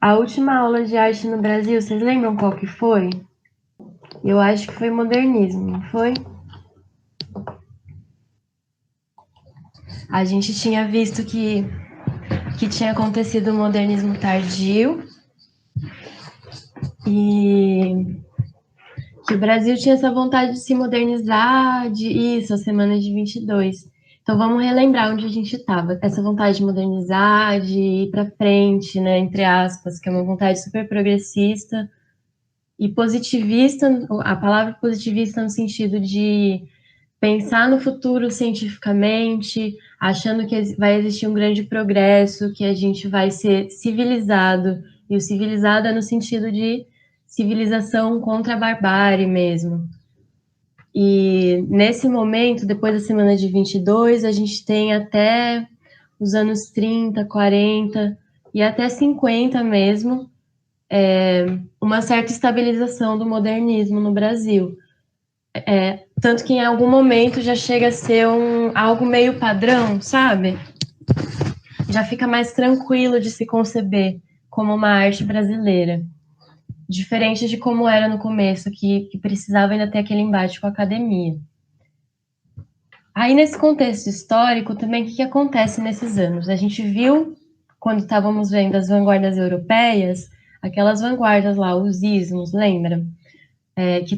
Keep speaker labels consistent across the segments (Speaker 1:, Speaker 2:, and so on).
Speaker 1: A última aula de arte no Brasil, vocês lembram qual que foi? Eu acho que foi modernismo, não foi? A gente tinha visto que tinha acontecido o modernismo tardio e que o Brasil tinha essa vontade de se modernizar, a semana de 22. Então vamos relembrar onde a gente estava. Essa vontade de modernizar, de ir para frente, né, entre aspas, que é uma vontade super progressista e positivista, a palavra positivista no sentido de pensar no futuro cientificamente, achando que vai existir um grande progresso, que a gente vai ser civilizado, e o civilizado é no sentido de civilização contra a barbárie mesmo. E nesse momento, depois da semana de 22, a gente tem até os anos 30, 40 e até 50 mesmo, uma certa estabilização do modernismo no Brasil. Tanto que em algum momento já chega a ser algo meio padrão, sabe? Já fica mais tranquilo de se conceber como uma arte brasileira. Diferente de como era no começo, que precisava ainda ter aquele embate com a academia. Aí, nesse contexto histórico, também, o que acontece nesses anos? A gente viu, quando estávamos vendo as vanguardas europeias, aquelas vanguardas lá, os ismos, lembra? Que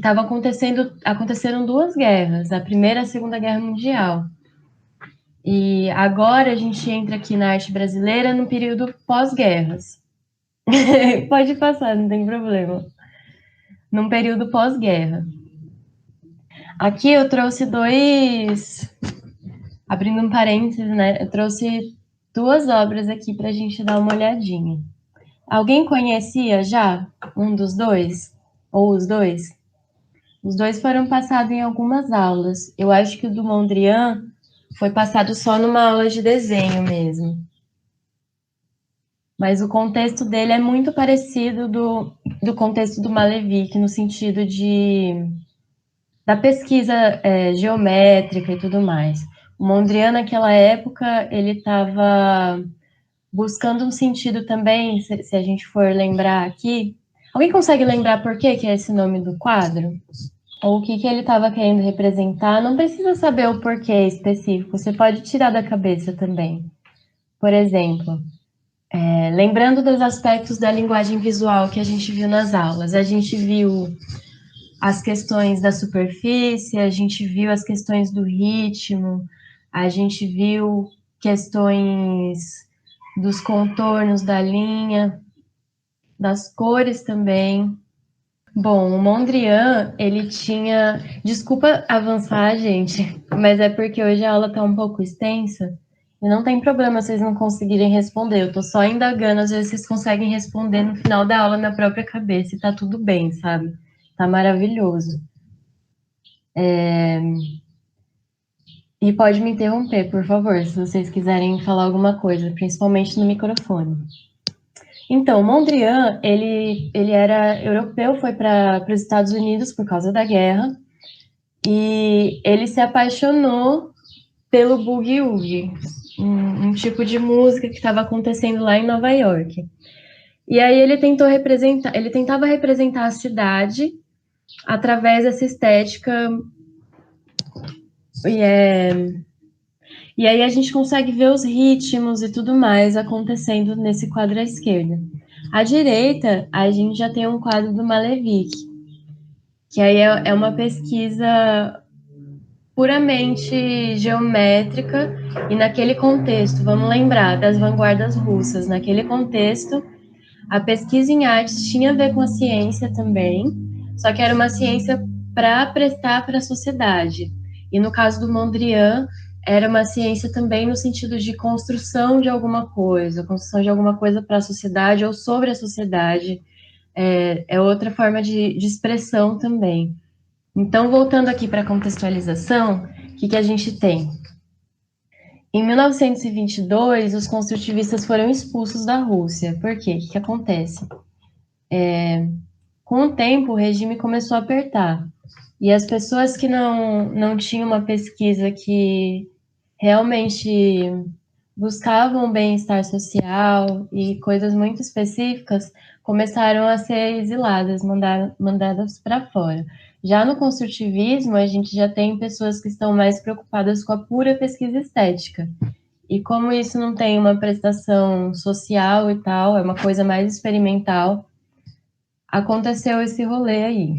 Speaker 1: aconteceram duas guerras, a Primeira e a Segunda Guerra Mundial. E agora a gente entra aqui na arte brasileira no período pós-guerras. Pode passar, não tem problema. Num período pós-guerra. Aqui eu trouxe abrindo um parênteses, né? Eu trouxe duas obras aqui para a gente dar uma olhadinha. Alguém conhecia já um dos dois? Ou os dois? Os dois foram passados em algumas aulas. Eu acho que o do Mondrian foi passado só numa aula de desenho mesmo. Mas o contexto dele é muito parecido do contexto do Malevich, no sentido da pesquisa geométrica e tudo mais. O Mondrian, naquela época, ele estava buscando um sentido também, se a gente for lembrar aqui. Alguém consegue lembrar por que é esse nome do quadro? Ou o que ele estava querendo representar? Não precisa saber o porquê específico, você pode tirar da cabeça também. Por exemplo, lembrando dos aspectos da linguagem visual que a gente viu nas aulas, a gente viu as questões da superfície, a gente viu as questões do ritmo, a gente viu questões dos contornos da linha, das cores também. Bom, o Mondrian, ele tinha... Desculpa avançar, gente, mas é porque hoje a aula está um pouco extensa e não tem problema vocês não conseguirem responder. Eu estou só indagando, às vezes vocês conseguem responder no final da aula na própria cabeça e tá tudo bem, sabe? Tá maravilhoso. E pode me interromper, por favor, se vocês quiserem falar alguma coisa, principalmente no microfone. Então, Mondrian, ele era europeu, foi para os Estados Unidos por causa da guerra, e ele se apaixonou pelo boogie-woogie, um tipo de música que estava acontecendo lá em Nova York. E aí ele tentava representar a cidade através dessa estética. E aí a gente consegue ver os ritmos e tudo mais acontecendo nesse quadro à esquerda. À direita, a gente já tem um quadro do Malevich, que aí é uma pesquisa puramente geométrica e naquele contexto, vamos lembrar das vanguardas russas, naquele contexto, a pesquisa em artes tinha a ver com a ciência também, só que era uma ciência para prestar para a sociedade. E no caso do Mondrian, era uma ciência também no sentido de construção de alguma coisa para a sociedade ou sobre a sociedade. É outra forma de expressão também. Então, voltando aqui para a contextualização, o que a gente tem? Em 1922, os construtivistas foram expulsos da Rússia. Por quê? O que acontece? Com o tempo, o regime começou a apertar. E as pessoas que não tinham uma pesquisa que realmente buscavam bem-estar social e coisas muito específicas começaram a ser exiladas, mandadas para fora. Já no construtivismo, a gente já tem pessoas que estão mais preocupadas com a pura pesquisa estética. E como isso não tem uma prestação social e tal, é uma coisa mais experimental, aconteceu esse rolê aí.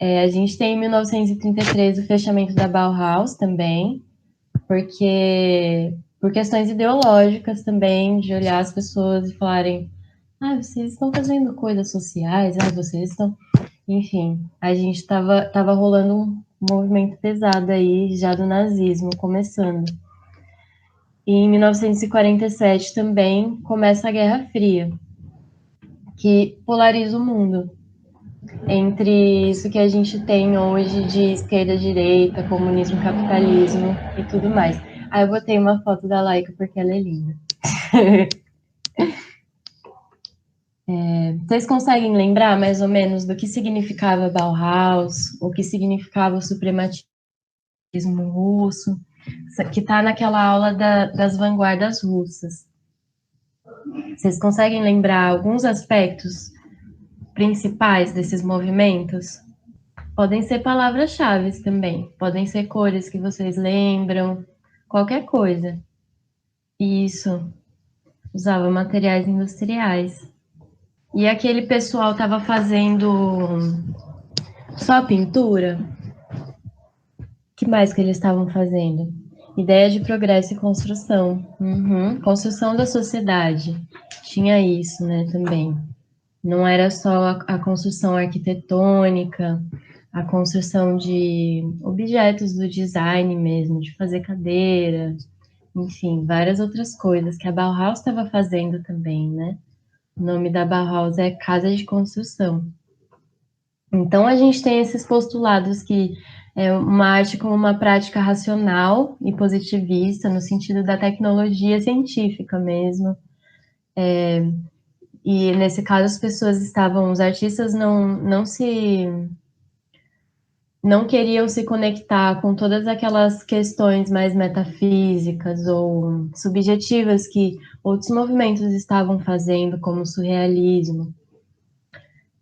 Speaker 1: A gente tem em 1933 o fechamento da Bauhaus também, porque por questões ideológicas também, de olhar as pessoas e falarem, vocês estão fazendo coisas sociais, vocês estão... Enfim, a gente tava rolando um movimento pesado aí, já do nazismo, começando. E em 1947 também começa a Guerra Fria, que polariza o mundo entre isso que a gente tem hoje de esquerda, direita, comunismo, capitalismo e tudo mais. Aí eu botei uma foto da Laika porque ela é linda. Vocês conseguem lembrar mais ou menos do que significava Bauhaus, o que significava o suprematismo russo, que está naquela aula das vanguardas russas? Vocês conseguem lembrar alguns aspectos principais desses movimentos? Podem ser palavras-chave também, podem ser cores que vocês lembram, qualquer coisa. Isso, usava materiais industriais. E aquele pessoal estava fazendo só pintura? O que mais que eles estavam fazendo? Ideia de progresso e construção. Construção da sociedade. Tinha isso, né, também. Não era só a construção arquitetônica, a construção de objetos do design mesmo, de fazer cadeira, enfim, várias outras coisas que a Bauhaus estava fazendo também, né? O nome da Bauhaus é Casa de Construção. Então, a gente tem esses postulados que é uma arte como uma prática racional e positivista, no sentido da tecnologia científica mesmo. E, nesse caso, as pessoas estavam, os artistas não queriam se conectar com todas aquelas questões mais metafísicas ou subjetivas que outros movimentos estavam fazendo, como o surrealismo.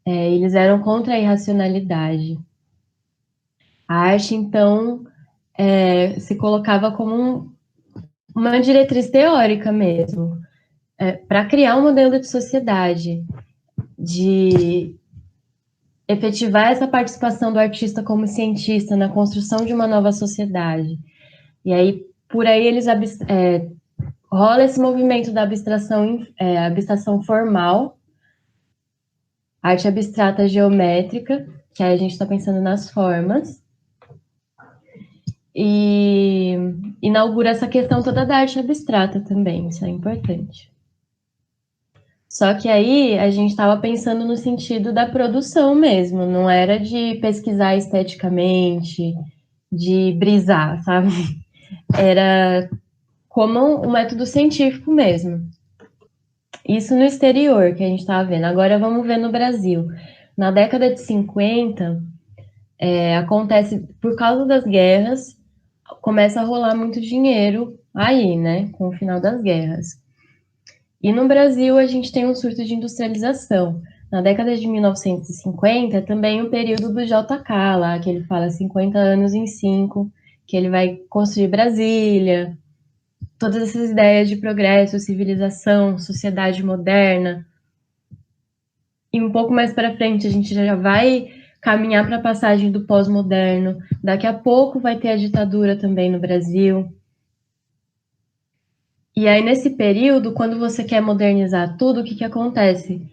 Speaker 1: Eles eram contra a irracionalidade. A arte, então, se colocava como uma diretriz teórica mesmo, para criar um modelo de sociedade, de efetivar essa participação do artista como cientista na construção de uma nova sociedade. E aí, por aí, rola esse movimento da abstração formal, arte abstrata geométrica, que aí a gente está pensando nas formas, e inaugura essa questão toda da arte abstrata também, isso é importante. Só que aí a gente estava pensando no sentido da produção mesmo, não era de pesquisar esteticamente, de brisar, sabe? Era como um método científico mesmo. Isso no exterior que a gente estava vendo. Agora vamos ver no Brasil. Na década de 50, acontece, por causa das guerras, começa a rolar muito dinheiro aí, né? Com o final das guerras. E no Brasil a gente tem um surto de industrialização. Na década de 1950, também o período do JK, lá, que ele fala 50 anos em 5, que ele vai construir Brasília, todas essas ideias de progresso, civilização, sociedade moderna. E um pouco mais para frente a gente já vai caminhar para a passagem do pós-moderno. Daqui a pouco vai ter a ditadura também no Brasil. E aí, nesse período, quando você quer modernizar tudo, o que acontece?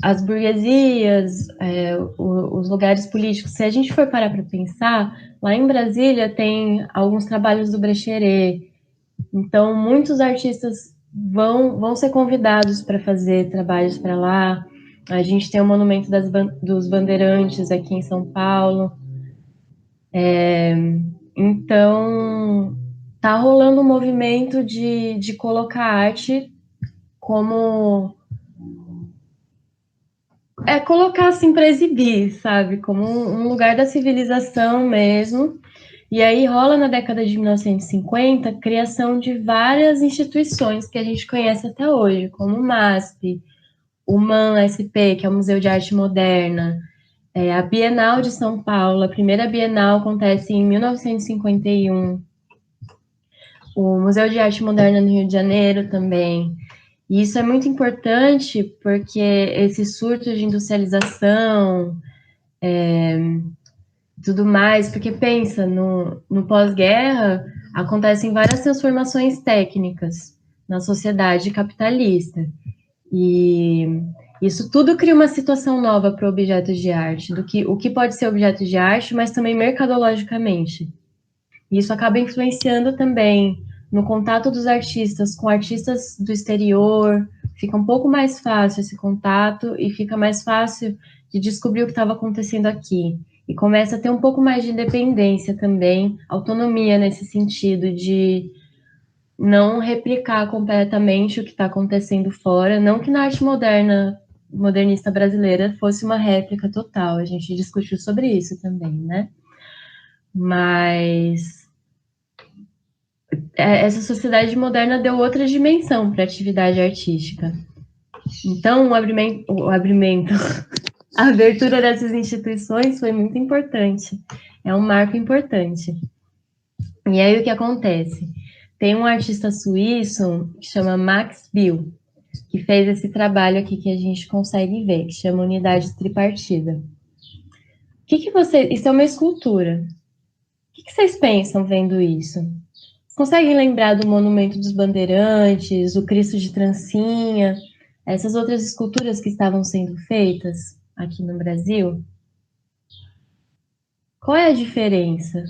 Speaker 1: As burguesias, os lugares políticos, se a gente for parar para pensar, lá em Brasília tem alguns trabalhos do Brecheret, então muitos artistas vão ser convidados para fazer trabalhos para lá. A gente tem o Monumento dos Bandeirantes aqui em São Paulo. Então, tá rolando um movimento de colocar a arte como É colocar assim para exibir, sabe? Como um lugar da civilização mesmo. E aí rola na década de 1950 a criação de várias instituições que a gente conhece até hoje, como o MASP, o MAN-SP, que é o Museu de Arte Moderna, a Bienal de São Paulo, a primeira Bienal acontece em 1951, o Museu de Arte Moderna no Rio de Janeiro também. E isso é muito importante porque esse surto de industrialização, tudo mais, porque pensa, no pós-guerra acontecem várias transformações técnicas na sociedade capitalista. E isso tudo cria uma situação nova para objetos de arte, do que o que pode ser objeto de arte, mas também mercadologicamente. E isso acaba influenciando também no contato dos artistas com artistas do exterior, fica um pouco mais fácil esse contato e fica mais fácil de descobrir o que estava acontecendo aqui. E começa a ter um pouco mais de independência também, autonomia nesse sentido de não replicar completamente o que está acontecendo fora, não que na arte moderna, modernista brasileira fosse uma réplica total, a gente discutiu sobre isso também, né? Mas essa sociedade moderna deu outra dimensão para a atividade artística. Então, a abertura dessas instituições foi muito importante. É um marco importante. E aí o que acontece? Tem um artista suíço que chama Max Bill, que fez esse trabalho aqui que a gente consegue ver, que chama Unidade Tripartida. Isso é uma escultura. O que vocês pensam vendo isso? Conseguem lembrar do Monumento dos Bandeirantes, o Cristo de Trancinha, essas outras esculturas que estavam sendo feitas aqui no Brasil? Qual é a diferença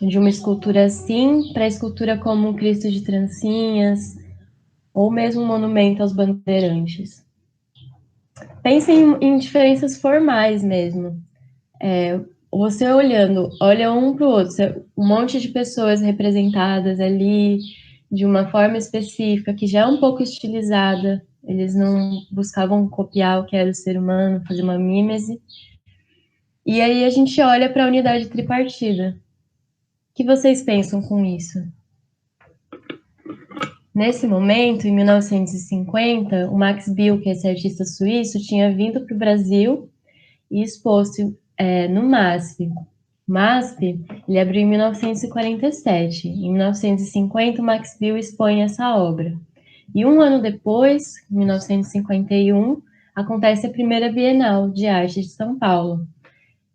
Speaker 1: de uma escultura assim para a escultura como o Cristo de Trancinhas ou mesmo um monumento aos bandeirantes? Pensem em diferenças formais mesmo. Você olhando, olha um para o outro, um monte de pessoas representadas ali de uma forma específica, que já é um pouco estilizada, eles não buscavam copiar o que era o ser humano, fazer uma mímese. E aí a gente olha para a unidade tripartida. O que vocês pensam com isso? Nesse momento, em 1950, o Max Bill, que é esse artista suíço, tinha vindo para o Brasil e exposto no MASP. MASP, ele abriu em 1947. Em 1950, o Max Bill expõe essa obra. E um ano depois, em 1951, acontece a primeira Bienal de Arte de São Paulo.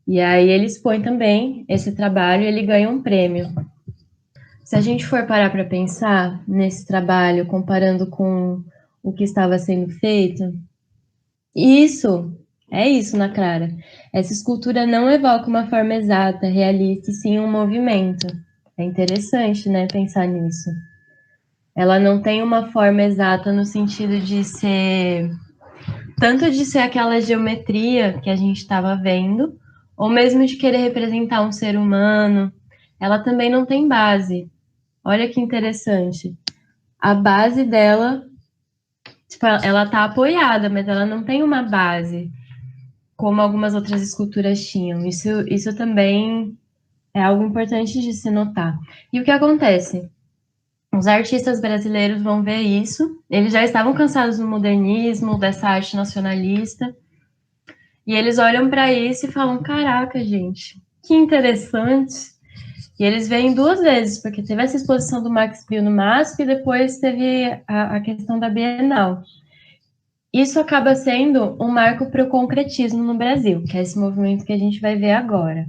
Speaker 1: E aí ele expõe também esse trabalho e ele ganha um prêmio. Se a gente for parar para pensar nesse trabalho, comparando com o que estava sendo feito, isso na clara. Essa escultura não evoca uma forma exata, realista, e sim um movimento. É interessante, né, pensar nisso. Ela não tem uma forma exata no sentido de ser tanto de ser aquela geometria que a gente estava vendo, ou mesmo de querer representar um ser humano. Ela também não tem base. Olha que interessante. A base dela, tipo, ela tá apoiada, mas ela não tem uma base, como algumas outras esculturas tinham. Isso também é algo importante de se notar. E o que acontece? Os artistas brasileiros vão ver isso, eles já estavam cansados do modernismo, dessa arte nacionalista, e eles olham para isso e falam: caraca, gente, que interessante. E eles veem duas vezes, porque teve essa exposição do Max Bill no MASP e depois teve a questão da Bienal. Isso acaba sendo um marco para o concretismo no Brasil, que é esse movimento que a gente vai ver agora.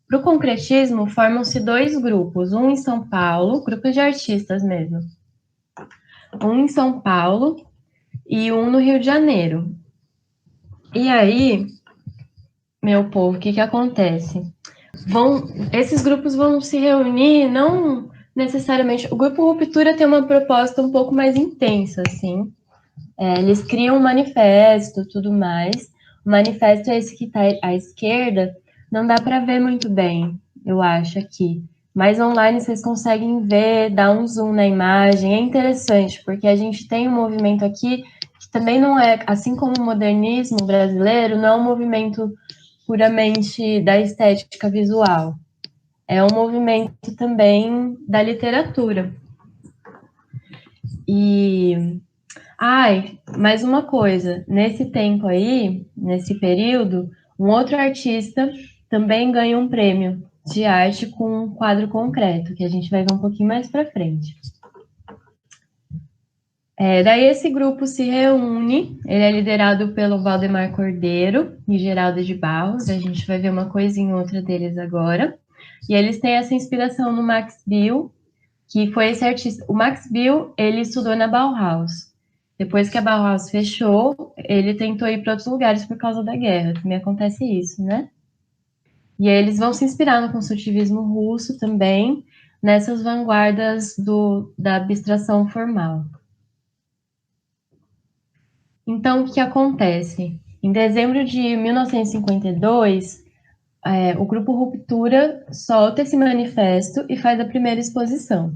Speaker 1: Para o concretismo, formam-se dois grupos, um em São Paulo, grupos de artistas mesmo, um em São Paulo e um no Rio de Janeiro. E aí, meu povo, o que acontece? Esses grupos vão se reunir, não necessariamente. O grupo Ruptura tem uma proposta um pouco mais intensa, assim. Eles criam um manifesto, tudo mais. O manifesto é esse que está à esquerda, não dá para ver muito bem, eu acho, aqui. Mas online vocês conseguem ver, dar um zoom na imagem. É interessante, porque a gente tem um movimento aqui que também não é, assim como o modernismo brasileiro, não é um movimento puramente da estética visual. É um movimento também da literatura. E, mais uma coisa, nesse tempo aí, nesse período, um outro artista também ganha um prêmio de arte com um quadro concreto, que a gente vai ver um pouquinho mais para frente. Daí esse grupo se reúne, ele é liderado pelo Valdemar Cordeiro e Geraldo de Barros, a gente vai ver uma coisinha ou outra deles agora, e eles têm essa inspiração no Max Bill, que foi esse artista. O Max Bill, ele estudou na Bauhaus. Depois que a Bauhaus fechou, ele tentou ir para outros lugares por causa da guerra. Também acontece isso, né? E aí eles vão se inspirar no construtivismo russo também, nessas vanguardas da abstração formal. Então, o que acontece? Em dezembro de 1952, o grupo Ruptura solta esse manifesto e faz a primeira exposição.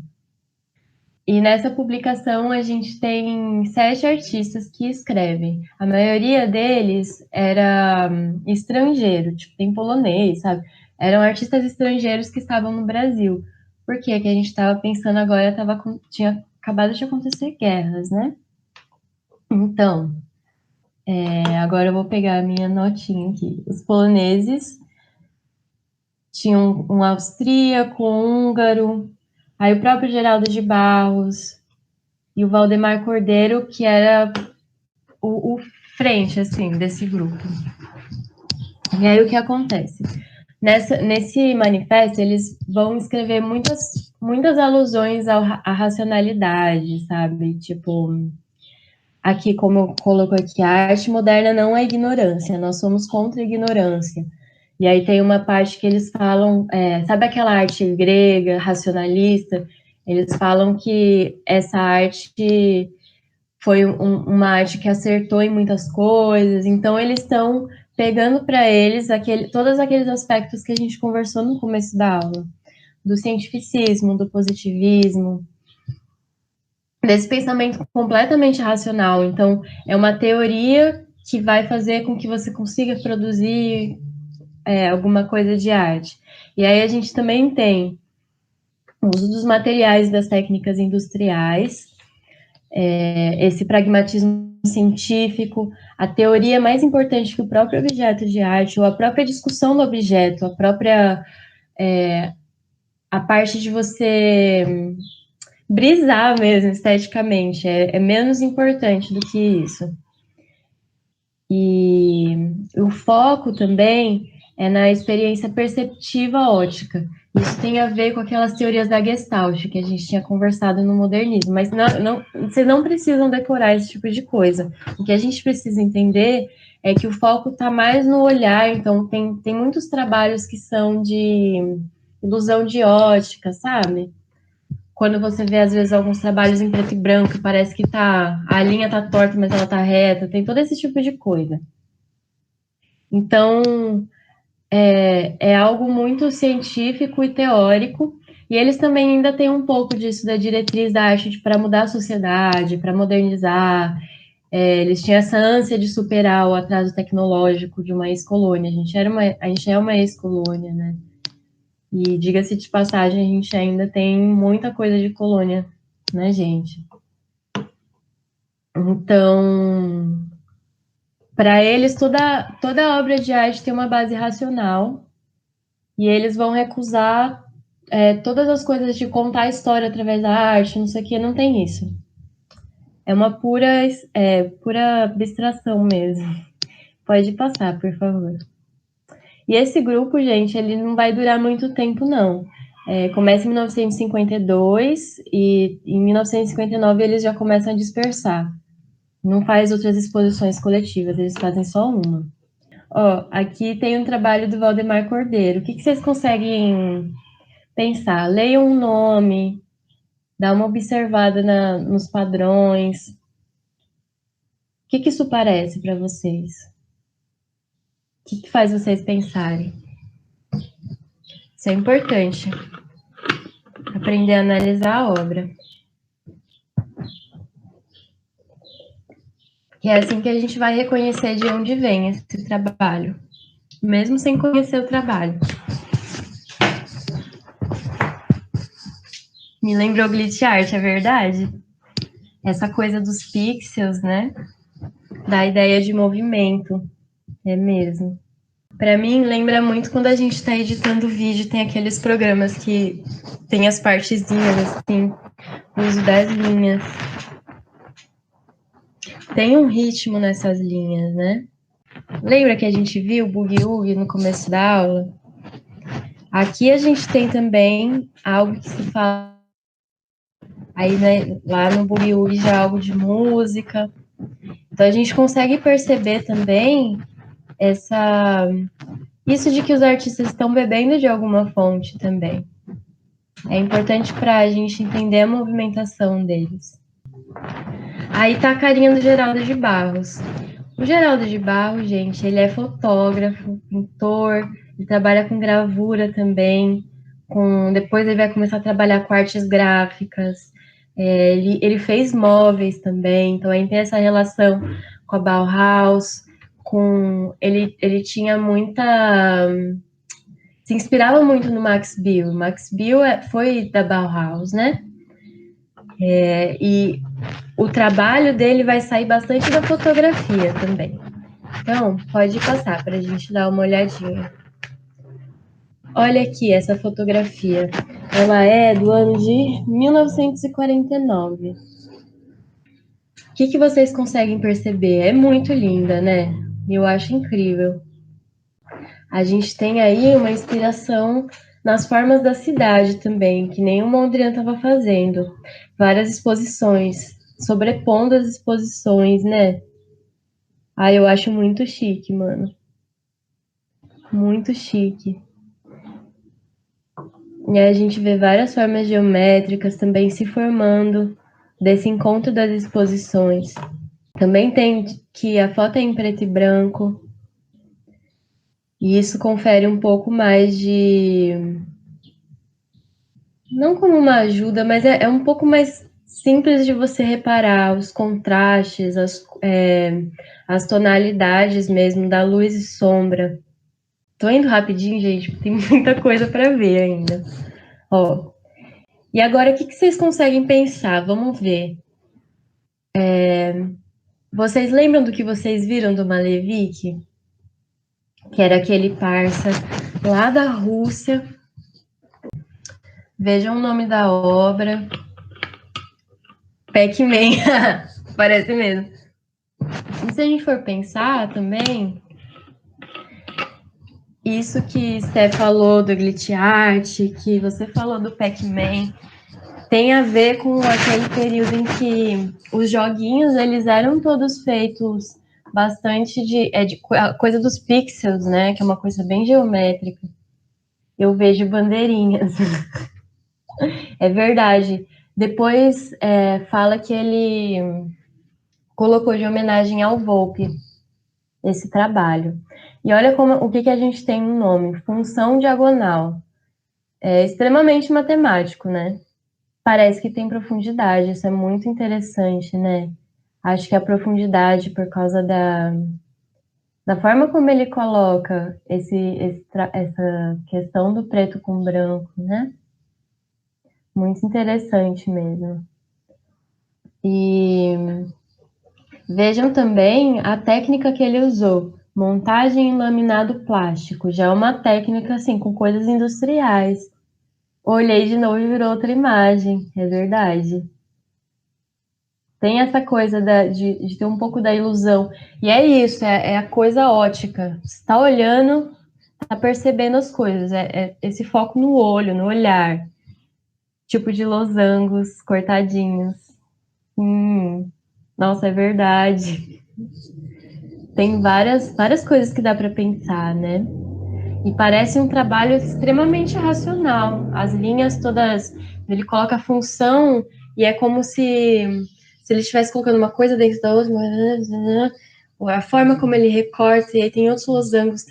Speaker 1: E nessa publicação a gente tem 7 artistas que escrevem. A maioria deles era estrangeiro, tipo, tem polonês, sabe? Eram artistas estrangeiros que estavam no Brasil. Por quê? Que a gente estava pensando agora, tinha acabado de acontecer guerras, né? Então, agora eu vou pegar a minha notinha aqui. Os poloneses tinham um austríaco, um húngaro, aí o próprio Geraldo de Barros e o Valdemar Cordeiro, que era o frente, assim, desse grupo. E aí o que acontece? Nesse manifesto, eles vão escrever muitas alusões à racionalidade, sabe? Tipo, aqui, como eu coloco aqui, a arte moderna não é ignorância, nós somos contra a ignorância. E aí tem uma parte que eles falam, sabe aquela arte grega, racionalista? Eles falam que essa arte foi uma arte que acertou em muitas coisas, então eles estão pegando para eles todos aqueles aspectos que a gente conversou no começo da aula, do cientificismo, do positivismo, desse pensamento completamente racional. Então, é uma teoria que vai fazer com que você consiga produzir alguma coisa de arte. E aí a gente também tem o uso dos materiais das técnicas industriais, esse pragmatismo científico, a teoria mais importante que o próprio objeto de arte, ou a própria discussão do objeto, a parte de você brisar mesmo esteticamente, é menos importante do que isso. E o foco também é na experiência perceptiva ótica. Isso tem a ver com aquelas teorias da Gestalt que a gente tinha conversado no modernismo, mas vocês não precisam decorar esse tipo de coisa. O que a gente precisa entender é que o foco está mais no olhar, então tem muitos trabalhos que são de ilusão de ótica, sabe? Quando você vê, às vezes, alguns trabalhos em preto e branco, parece que a linha tá torta, mas ela tá reta, tem todo esse tipo de coisa. Então, é algo muito científico e teórico, e eles também ainda têm um pouco disso da diretriz da arte para mudar a sociedade, para modernizar. Eles tinham essa ânsia de superar o atraso tecnológico de uma ex-colônia. A gente é uma ex-colônia, né? E diga-se de passagem, a gente ainda tem muita coisa de colônia, né, gente? Então, para eles, toda obra de arte tem uma base racional, e eles vão recusar todas as coisas de contar a história através da arte, não sei o que, não tem isso. É uma pura abstração mesmo. Pode passar, por favor. E esse grupo, gente, ele não vai durar muito tempo, não. Começa em 1952 e em 1959 eles já começam a dispersar. Não faz outras exposições coletivas, eles fazem só uma. Ó, aqui tem um trabalho do Valdemar Cordeiro. O que vocês conseguem pensar? Leiam um nome, dá uma observada nos padrões. O que isso parece para vocês? O que faz vocês pensarem? Isso é importante. Aprender a analisar a obra. E é assim que a gente vai reconhecer de onde vem esse trabalho, mesmo sem conhecer o trabalho. Me lembrou glitch art, é verdade? Essa coisa dos pixels, né? Da ideia de movimento, é mesmo. Para mim, lembra muito quando a gente está editando vídeo, tem aqueles programas que tem as partezinhas, assim, o uso das linhas. Tem um ritmo nessas linhas, né? Lembra que a gente viu o Boogie no começo da aula? Aqui a gente tem também algo que se fala... Aí, né, lá no Boogie já é algo de música. Então, a gente consegue perceber também isso de que os artistas estão bebendo de alguma fonte também. É importante para a gente entender a movimentação deles. Aí tá a carinha do Geraldo de Barros. O Geraldo de Barros, gente, ele é fotógrafo, pintor, ele trabalha com gravura também, depois ele vai começar a trabalhar com artes gráficas, ele fez móveis também, então aí tem essa relação com a Bauhaus, ele tinha muita... se inspirava muito no Max Bill. Max Bill foi da Bauhaus, né? E o trabalho dele vai sair bastante da fotografia também. Então, pode passar para a gente dar uma olhadinha. Olha aqui essa fotografia. Ela é do ano de 1949. O que vocês conseguem perceber? É muito linda, né? Eu acho incrível. A gente tem aí uma inspiração nas formas da cidade também, que nem o Mondrian estava fazendo. Várias exposições, sobrepondo as exposições, né? Ah, eu acho muito chique, mano. Muito chique. E aí a gente vê várias formas geométricas também se formando desse encontro das exposições. Também tem que a foto é em preto e branco, e isso confere um pouco mais de... não como uma ajuda, mas é um pouco mais simples de você reparar os contrastes, as tonalidades mesmo da luz e sombra. Tô indo rapidinho, gente, porque tem muita coisa para ver ainda. Ó, e agora, o que vocês conseguem pensar? Vamos ver. Vocês lembram do que vocês viram do Malevich? Que era aquele parça lá da Rússia. Vejam o nome da obra. Pac-Man. Parece mesmo. E se a gente for pensar também, isso que Steph falou do glitch art, que você falou do Pac-Man, tem a ver com aquele período em que os joguinhos eles eram todos feitos bastante de coisa dos pixels, né? Que é uma coisa bem geométrica. Eu vejo bandeirinhas. É verdade. Depois fala que ele colocou de homenagem ao Volpe esse trabalho. E olha o que a gente tem no nome, função diagonal. É extremamente matemático, né? Parece que tem profundidade, isso é muito interessante, né? Acho que a profundidade, por causa da forma como ele coloca essa questão do preto com branco, né? Muito interessante mesmo. E vejam também a técnica que ele usou, montagem em laminado plástico, já é uma técnica assim, com coisas industriais. Olhei de novo e virou outra imagem, é verdade. Tem essa coisa de ter um pouco da ilusão. E é isso, é a coisa ótica. Você está olhando, está percebendo as coisas. É esse foco no olho, no olhar. Tipo de losangos cortadinhos. Nossa, é verdade. Tem várias coisas que dá para pensar, né? E parece um trabalho extremamente racional. As linhas todas, ele coloca a função e é como se ele estivesse colocando uma coisa dentro da outra, a forma como ele recorta, e aí tem outros losangos,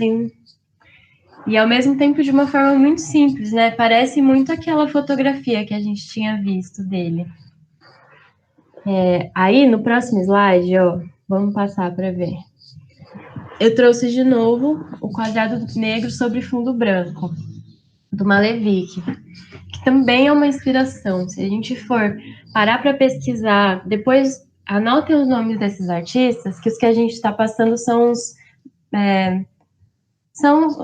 Speaker 1: e ao mesmo tempo de uma forma muito simples, né? Parece muito aquela fotografia que a gente tinha visto dele. Aí, no próximo slide, ó, Vamos passar para ver. Eu trouxe de novo o quadrado negro sobre fundo branco, do Malevich, que também é uma inspiração. Se a gente for parar para pesquisar, depois anotem os nomes desses artistas, que os que a gente está passando são os.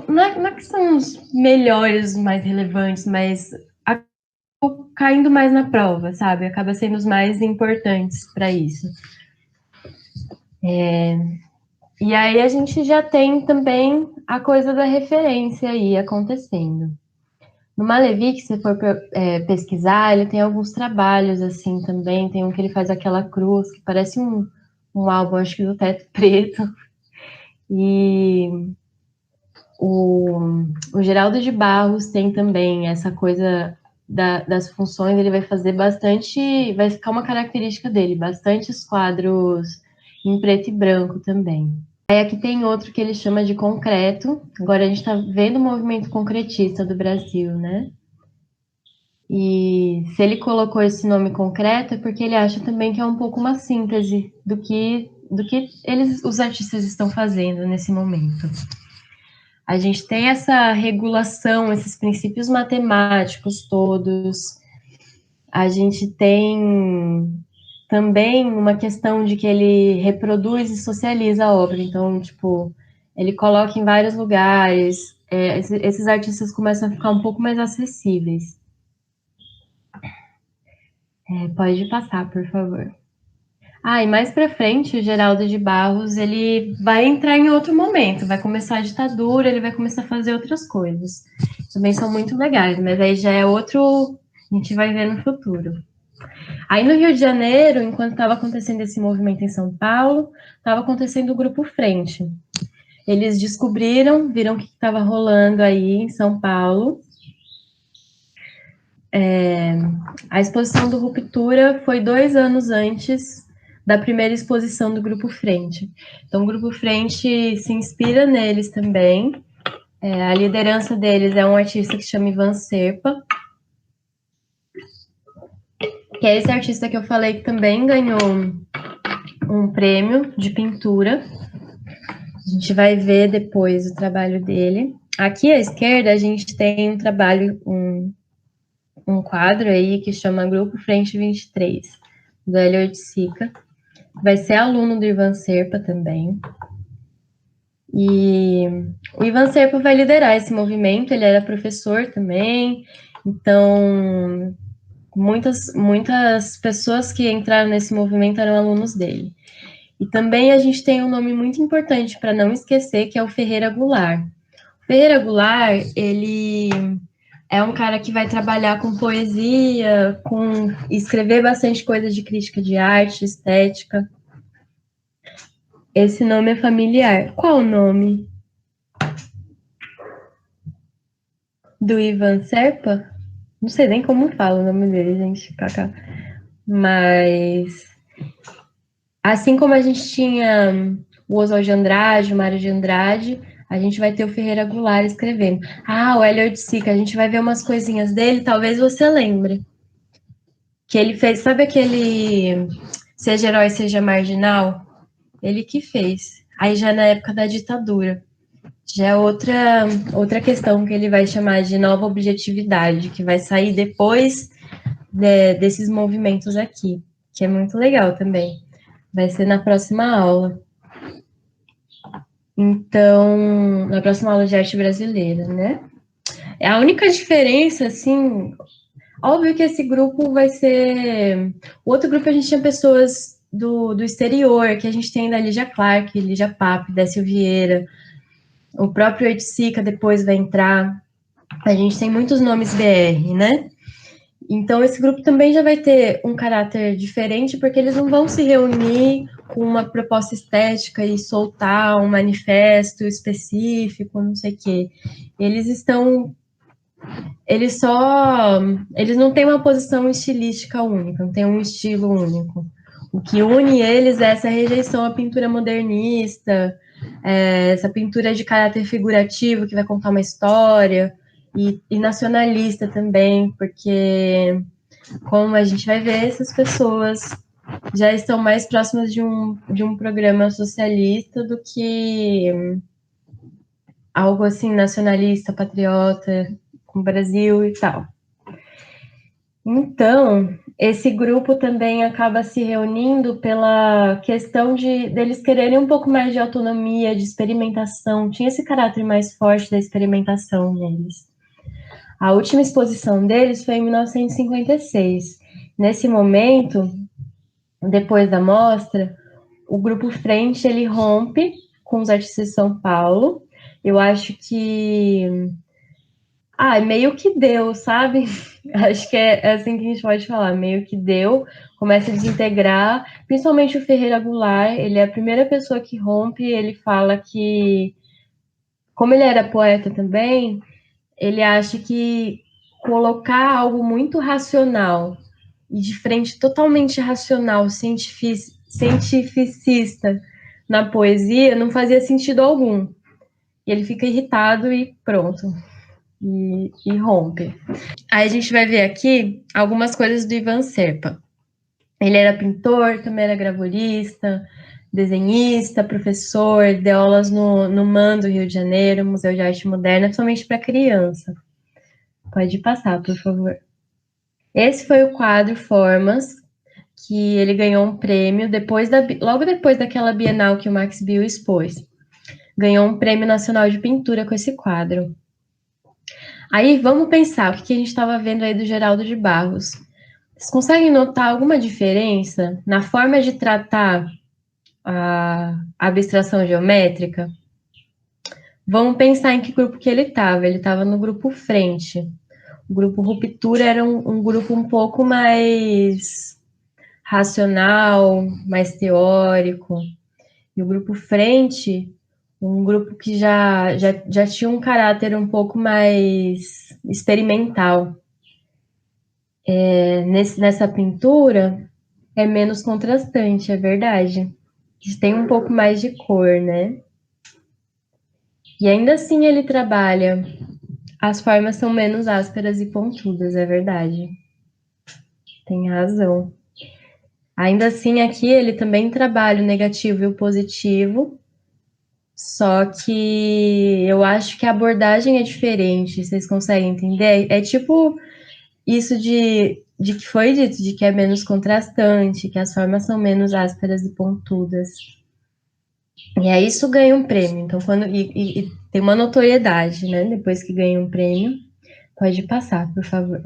Speaker 1: Não é que são os melhores, os mais relevantes, mas acabam caindo mais na prova, sabe? Acaba sendo os mais importantes para isso. E aí a gente já tem também a coisa da referência aí acontecendo. No Malevich, se você for pesquisar, ele tem alguns trabalhos assim também. Tem um que ele faz aquela cruz, que parece um álbum, acho que do Teto Preto. E o Geraldo de Barros tem também essa coisa das funções. Ele vai fazer bastante, vai ficar uma característica dele, bastantes quadros em preto e branco também. Aí aqui tem outro que ele chama de concreto. Agora a gente está vendo o movimento concretista do Brasil, né? E se ele colocou esse nome concreto é porque ele acha também que é um pouco uma síntese do que os artistas estão fazendo nesse momento. A gente tem essa regulação, esses princípios matemáticos todos. A gente tem também uma questão de que ele reproduz e socializa a obra. Então, tipo, ele coloca em vários lugares. Esses artistas começam a ficar um pouco mais acessíveis. Pode passar, por favor. E mais para frente, o Geraldo de Barros, ele vai entrar em outro momento, vai começar a ditadura, ele vai começar a fazer outras coisas. Também são muito legais, mas aí já é outro, a gente vai ver no futuro. Aí no Rio de Janeiro, enquanto estava acontecendo esse movimento em São Paulo, estava acontecendo o Grupo Frente. Eles descobriram, viram o que estava rolando aí em São Paulo. A exposição do Ruptura foi 2 anos antes da primeira exposição do Grupo Frente. Então, o Grupo Frente se inspira neles também. A liderança deles é um artista que chama Ivan Serpa, que é esse artista que eu falei que também ganhou um prêmio de pintura. A gente vai ver depois o trabalho dele. Aqui à esquerda a gente tem um trabalho, um quadro aí que chama Grupo Frente 23, do Hélio Oiticica. Vai ser aluno do Ivan Serpa também. E o Ivan Serpa vai liderar esse movimento, ele era professor também, então muitas pessoas que entraram nesse movimento eram alunos dele. E também a gente tem um nome muito importante para não esquecer, que é o Ferreira Goulart. O Ferreira Goulart, ele é um cara que vai trabalhar com poesia, com escrever bastante coisas de crítica de arte, estética. Esse nome é familiar. Qual o nome? Do Ivan Serpa? Não sei nem como fala o nome dele, gente. Kaká. Mas assim como a gente tinha o Oswald de Andrade, o Mário de Andrade, a gente vai ter o Ferreira Goulart escrevendo. O Hélio Oiticica, a gente vai ver umas coisinhas dele, talvez você lembre. Que ele fez, sabe aquele Seja Herói, Seja Marginal? Ele que fez. Aí já na época da ditadura. Já é outra questão que ele vai chamar de nova objetividade, que vai sair depois desses movimentos aqui, que é muito legal também. Vai ser na próxima aula. Então, na próxima aula de arte brasileira, né? A única diferença, assim, óbvio que esse grupo vai ser... O outro grupo a gente tinha pessoas do exterior, que a gente tem da Lígia Clark, Lígia Pape, Décio Vieira, o próprio Oiticica depois vai entrar. A gente tem muitos nomes BR, né? Então, esse grupo também já vai ter um caráter diferente, porque eles não vão se reunir com uma proposta estética e soltar um manifesto específico, não sei o quê. Eles não têm uma posição estilística única, não tem um estilo único. O que une eles é essa rejeição à pintura modernista, essa pintura de caráter figurativo, que vai contar uma história, e nacionalista também, porque, como a gente vai ver, essas pessoas já estão mais próximas de um programa socialista do que algo assim nacionalista, patriota, com o Brasil e tal. Então, esse grupo também acaba se reunindo pela questão deles quererem um pouco mais de autonomia, de experimentação. Tinha esse caráter mais forte da experimentação neles. A última exposição deles foi em 1956. Nesse momento, depois da mostra, o Grupo Frente ele rompe com os artistas de São Paulo. Eu acho que meio que deu, sabe? Acho que é assim que a gente pode falar, meio que deu, começa a desintegrar, principalmente o Ferreira Goulart, ele é a primeira pessoa que rompe, ele fala que, como ele era poeta também, ele acha que colocar algo muito racional e de frente totalmente racional, cientificista na poesia não fazia sentido algum. E ele fica irritado e pronto. E rompe. Aí a gente vai ver aqui algumas coisas do Ivan Serpa. Ele era pintor, também era gravurista, desenhista, professor, deu aulas no MAN do Rio de Janeiro, Museu de Arte Moderna, principalmente para criança. Pode passar, por favor. Esse foi o quadro Formas, que ele ganhou um prêmio logo depois daquela Bienal que o Max Bill expôs. Ganhou um prêmio nacional de pintura com esse quadro. Aí vamos pensar o que a gente estava vendo aí do Geraldo de Barros. Vocês conseguem notar alguma diferença na forma de tratar a abstração geométrica? Vamos pensar em que grupo que ele estava. Ele estava no grupo Frente. O grupo Ruptura era um grupo um pouco mais racional, mais teórico. E o grupo Frente, um grupo que já tinha um caráter um pouco mais experimental. Nessa pintura, é menos contrastante, é verdade. Tem um pouco mais de cor, né? E ainda assim ele trabalha. As formas são menos ásperas e pontudas, é verdade. Tem razão. Ainda assim, aqui ele também trabalha o negativo e o positivo, só que eu acho que a abordagem é diferente, vocês conseguem entender? É tipo isso de que foi dito, de que é menos contrastante, que as formas são menos ásperas e pontudas. E aí isso ganha um prêmio. Então, e tem uma notoriedade, né? Depois que ganha um prêmio. Pode passar, por favor.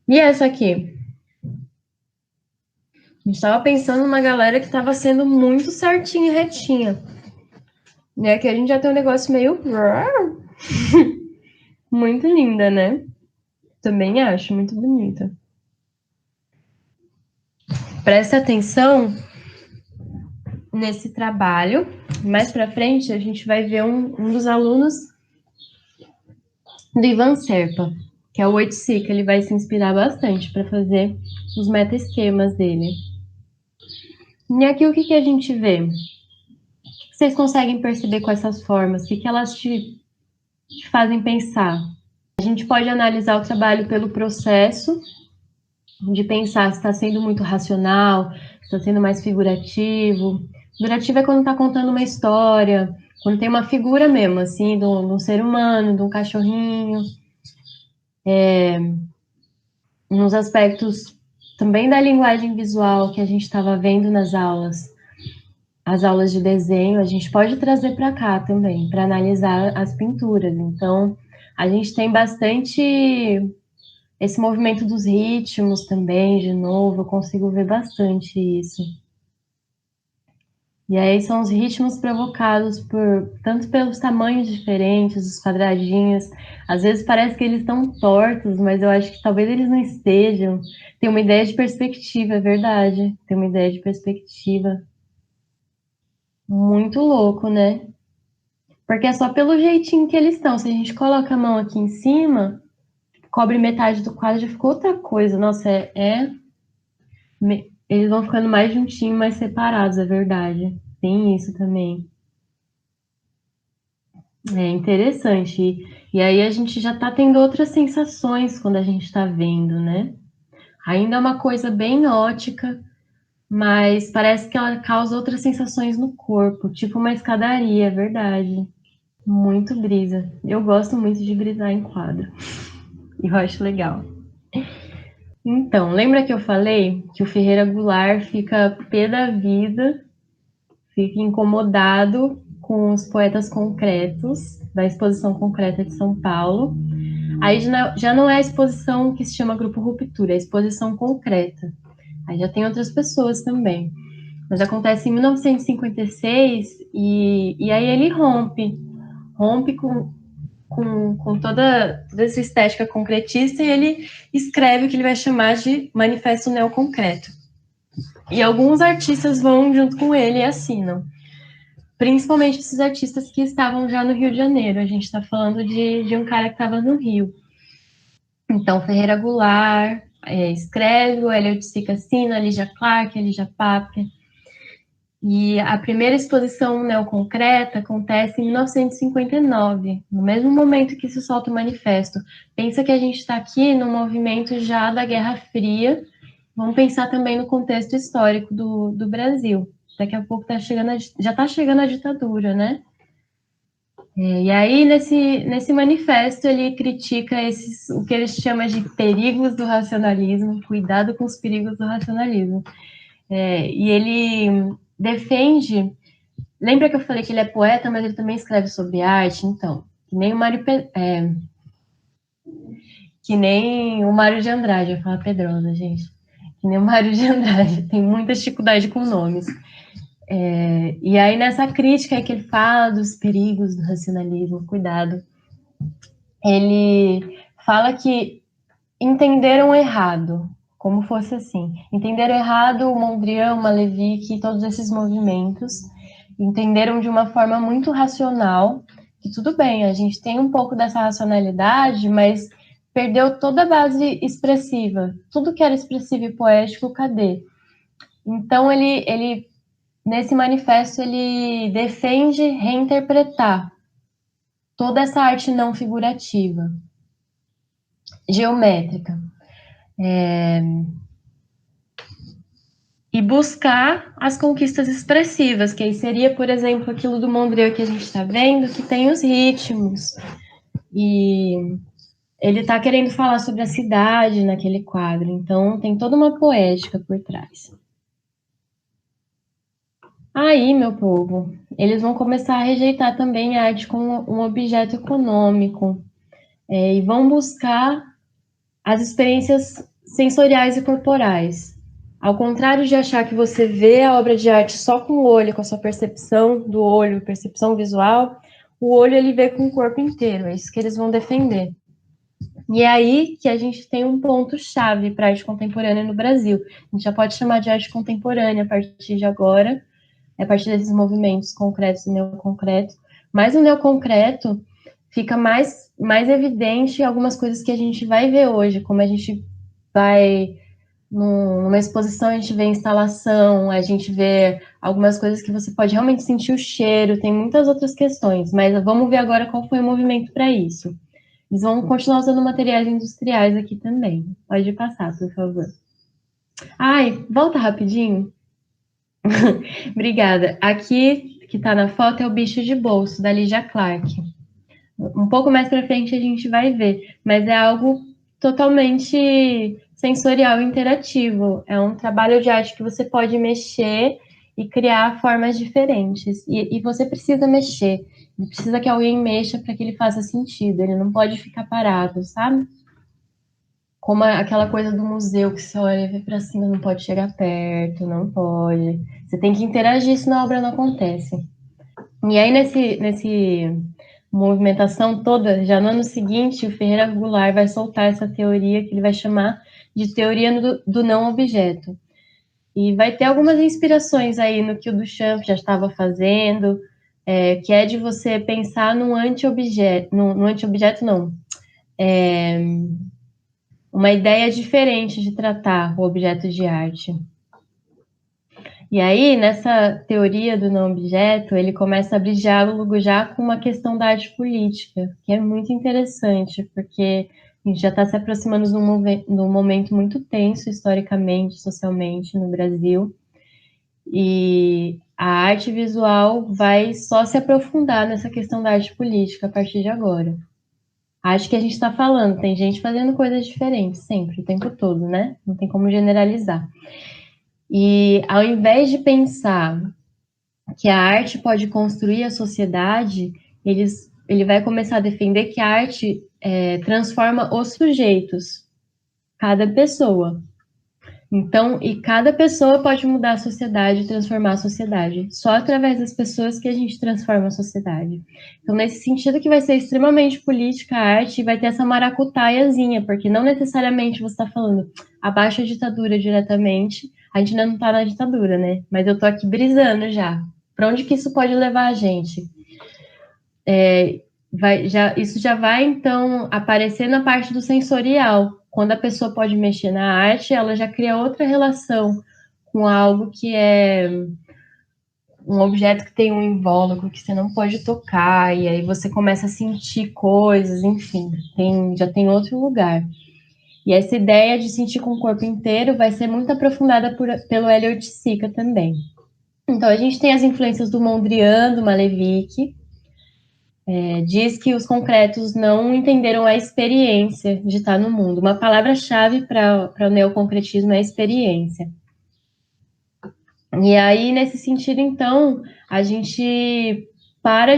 Speaker 1: E essa aqui? A gente estava pensando numa galera que estava sendo muito certinha e retinha. E aqui a gente já tem um negócio meio... muito linda, né? Também acho muito bonita. Presta atenção nesse trabalho. Mais para frente, a gente vai ver um dos alunos do Ivan Serpa, que é o Oiticica. Ele vai se inspirar bastante para fazer os meta-esquemas dele. E aqui o que a gente vê? Vocês conseguem perceber com essas formas? O que elas te fazem pensar? A gente pode analisar o trabalho pelo processo de pensar se está sendo muito racional, se está sendo mais figurativo. Figurativo é quando está contando uma história, quando tem uma figura mesmo, assim, de um ser humano, de um cachorrinho. Nos aspectos também da linguagem visual que a gente estava vendo nas aulas, as aulas de desenho, a gente pode trazer para cá também, para analisar as pinturas. Então, a gente tem bastante esse movimento dos ritmos também, de novo, eu consigo ver bastante isso. E aí são os ritmos provocados tanto pelos tamanhos diferentes, os quadradinhos. Às vezes parece que eles estão tortos, mas eu acho que talvez eles não estejam. Tem uma ideia de perspectiva, é verdade. Tem uma ideia de perspectiva. Muito louco, né? Porque é só pelo jeitinho que eles estão. Se a gente coloca a mão aqui em cima, cobre metade do quadro, já ficou outra coisa. Nossa, eles vão ficando mais juntinhos, mais separados, é verdade. Tem isso também. É interessante. E aí a gente já está tendo outras sensações quando a gente está vendo, né? Ainda é uma coisa bem ótica, mas parece que ela causa outras sensações no corpo, tipo uma escadaria, é verdade. Muito brisa. Eu gosto muito de brisar em quadro. E eu acho legal. Então, lembra que eu falei que o Ferreira Goulart fica pé da vida, fica incomodado com os poetas concretos da exposição concreta de São Paulo. Aí já não é a exposição que se chama Grupo Ruptura, é a exposição concreta. Aí já tem outras pessoas também. Mas acontece em 1956 e aí ele rompe com toda essa estética concretista e ele escreve o que ele vai chamar de Manifesto Neoconcreto. E alguns artistas vão junto com ele e assinam. Principalmente esses artistas que estavam já no Rio de Janeiro. A gente está falando de um cara que estava no Rio. Então, Ferreira Goulart escreve, o Hélio de Sica assina, a Lígia Clark, a Lígia Pape. E a primeira exposição neoconcreta acontece em 1959, no mesmo momento que se solta o manifesto. Pensa que a gente está aqui no movimento já da Guerra Fria. Vamos pensar também no contexto histórico do Brasil. Daqui a pouco já está chegando a ditadura, né? E aí, nesse manifesto, ele critica o que ele chama de perigos do racionalismo, cuidado com os perigos do racionalismo. E ele defende. Lembra que eu falei que ele é poeta, mas ele também escreve sobre arte? Então, que nem o Mário de Andrade, eu falo Pedrosa, gente. Que nem o Mário de Andrade, tem muita dificuldade com nomes. E aí, nessa crítica aí que ele fala dos perigos do racionalismo, cuidado, ele fala que entenderam errado, como fosse assim. Entenderam errado o Mondrian, o Malevich, todos esses movimentos, entenderam de uma forma muito racional, que tudo bem, a gente tem um pouco dessa racionalidade, mas perdeu toda a base expressiva. Tudo que era expressivo e poético, cadê? Então, ele nesse manifesto, ele defende reinterpretar toda essa arte não figurativa, geométrica. E buscar as conquistas expressivas, que aí seria, por exemplo, aquilo do Mondrian que a gente está vendo, que tem os ritmos. E ele está querendo falar sobre a cidade naquele quadro, então tem toda uma poética por trás. Aí, meu povo, eles vão começar a rejeitar também a arte como um objeto econômico, e vão buscar as experiências sensoriais e corporais. Ao contrário de achar que você vê a obra de arte só com o olho, com a sua percepção do olho, percepção visual, o olho ele vê com o corpo inteiro, é isso que eles vão defender. E é aí que a gente tem um ponto-chave para a arte contemporânea no Brasil. A gente já pode chamar de arte contemporânea a partir de agora, a partir desses movimentos concretos e neoconcretos, mas o neoconcreto fica mais evidente algumas coisas que a gente vai ver hoje, como a gente vai numa exposição, a gente vê instalação, a gente vê algumas coisas que você pode realmente sentir o cheiro, tem muitas outras questões, mas vamos ver agora qual foi o movimento para isso. Eles vão continuar usando materiais industriais aqui também. Pode passar, por favor. Ai, volta rapidinho. Obrigada. Aqui, que está na foto, é o bicho de bolso, da Lígia Clark. Um pouco mais para frente a gente vai ver, mas é algo totalmente sensorial e interativo. É um trabalho de arte que você pode mexer e criar formas diferentes. E você precisa mexer. Precisa que alguém mexa para que ele faça sentido. Ele não pode ficar parado, sabe? Como aquela coisa do museu que você olha e vê para cima, não pode chegar perto, não pode. Você tem que interagir, senão a obra não acontece. E aí, nesse movimentação toda, já no ano seguinte, o Ferreira Goulart vai soltar essa teoria que ele vai chamar de teoria do não objeto. E vai ter algumas inspirações aí no que o Duchamp já estava fazendo, que é de você pensar num anti-objeto, no anti-objeto não, uma ideia diferente de tratar o objeto de arte. E aí, nessa teoria do não objeto, ele começa a abrir diálogo já com uma questão da arte política, que é muito interessante, porque a gente já está se aproximando de um momento muito tenso, historicamente, socialmente, no Brasil, e a arte visual vai só se aprofundar nessa questão da arte política a partir de agora. Acho que a gente está falando, tem gente fazendo coisas diferentes sempre, o tempo todo, né? Não tem como generalizar. E ao invés de pensar que a arte pode construir a sociedade, ele vai começar a defender que a arte transforma os sujeitos, cada pessoa. Então, e cada pessoa pode mudar a sociedade, transformar a sociedade. Só através das pessoas que a gente transforma a sociedade. Então, nesse sentido que vai ser extremamente política a arte, e vai ter essa maracutaiazinha, porque não necessariamente você está falando abaixo a ditadura diretamente, a gente ainda não está na ditadura, né? Mas eu estou aqui brisando já. Para onde que isso pode levar a gente? Isso já vai, então, aparecer na parte do sensorial. Quando a pessoa pode mexer na arte, ela já cria outra relação com algo que é um objeto que tem um invólucro que você não pode tocar, e aí você começa a sentir coisas, enfim, já tem outro lugar. E essa ideia de sentir com o corpo inteiro vai ser muito aprofundada pelo Elliot Sica também. Então, a gente tem as influências do Mondrian, do Malevich, diz que os concretos não entenderam a experiência de estar no mundo. Uma palavra-chave para o neoconcretismo é experiência. E aí, nesse sentido, então, a gente para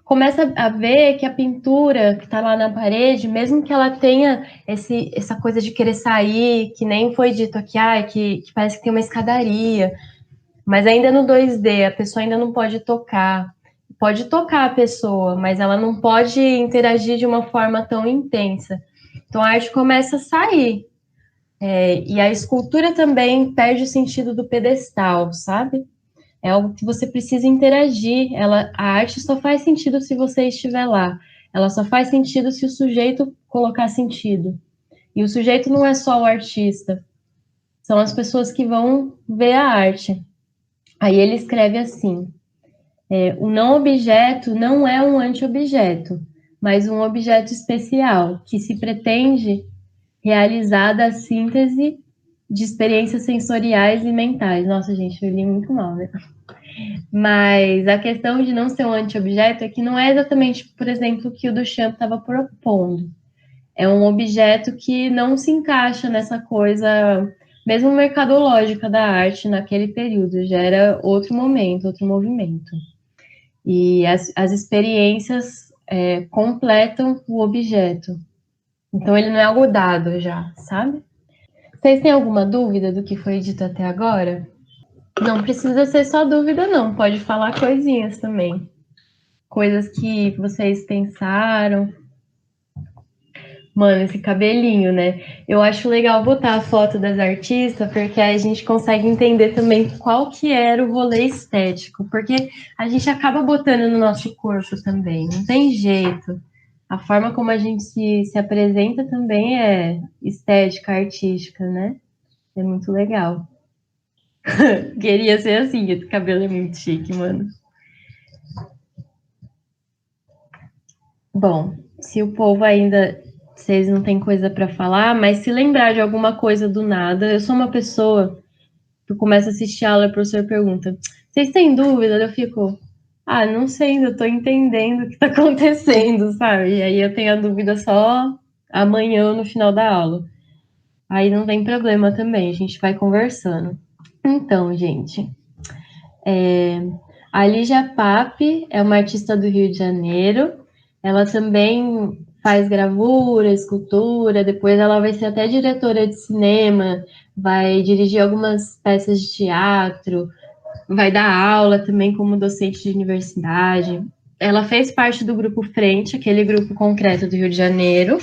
Speaker 1: começa a ver que a pintura que está lá na parede, mesmo que ela tenha essa coisa de querer sair, que nem foi dito aqui, que parece que tem uma escadaria, mas ainda no 2D, a pessoa ainda não pode tocar. Pode tocar a pessoa, mas ela não pode interagir de uma forma tão intensa. Então a arte começa a sair. E a escultura também perde o sentido do pedestal, sabe? É algo que você precisa interagir. A arte só faz sentido se você estiver lá. Ela só faz sentido se o sujeito colocar sentido. E o sujeito não é só o artista, são as pessoas que vão ver a arte. Aí ele escreve assim: o não objeto não é um anti-objeto, mas um objeto especial, que se pretende realizar da síntese de experiências sensoriais e mentais. Nossa, gente, eu li muito mal, né? Mas a questão de não ser um anti-objeto é que não é exatamente, por exemplo, o que o Duchamp estava propondo. É um objeto que não se encaixa nessa coisa, mesmo mercadológica da arte naquele período, já era outro momento, outro movimento. E as experiências completam o objeto. Então, ele não é algo dado já, sabe? Vocês têm alguma dúvida do que foi dito até agora? Não precisa ser só dúvida, não. Pode falar coisinhas também. Coisas que vocês pensaram. Mano, esse cabelinho, né? Eu acho legal botar a foto das artistas, porque aí a gente consegue entender também qual que era o rolê estético, porque a gente acaba botando no nosso corpo também, não tem jeito. A forma como a gente se apresenta também é estética, artística, né? É muito legal. Queria ser assim, esse cabelo é muito chique, mano. Bom, se o povo ainda vocês não têm coisa para falar, mas se lembrar de alguma coisa do nada, eu sou uma pessoa que começa a assistir a aula e o professor pergunta: vocês têm dúvida? Eu fico, não sei, ainda estou entendendo o que está acontecendo, sabe? E aí eu tenho a dúvida só amanhã no final da aula. Aí não tem problema também, a gente vai conversando. Então, gente, a Lígia Pape é uma artista do Rio de Janeiro. Ela também faz gravura, escultura, depois ela vai ser até diretora de cinema, vai dirigir algumas peças de teatro, vai dar aula também como docente de universidade. Ela fez parte do Grupo Frente, aquele grupo concreto do Rio de Janeiro,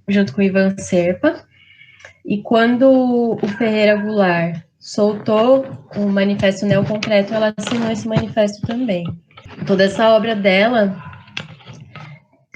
Speaker 1: junto com o Ivan Serpa. E quando o Ferreira Goulart soltou o Manifesto Neoconcreto, ela assinou esse manifesto também. Toda essa obra dela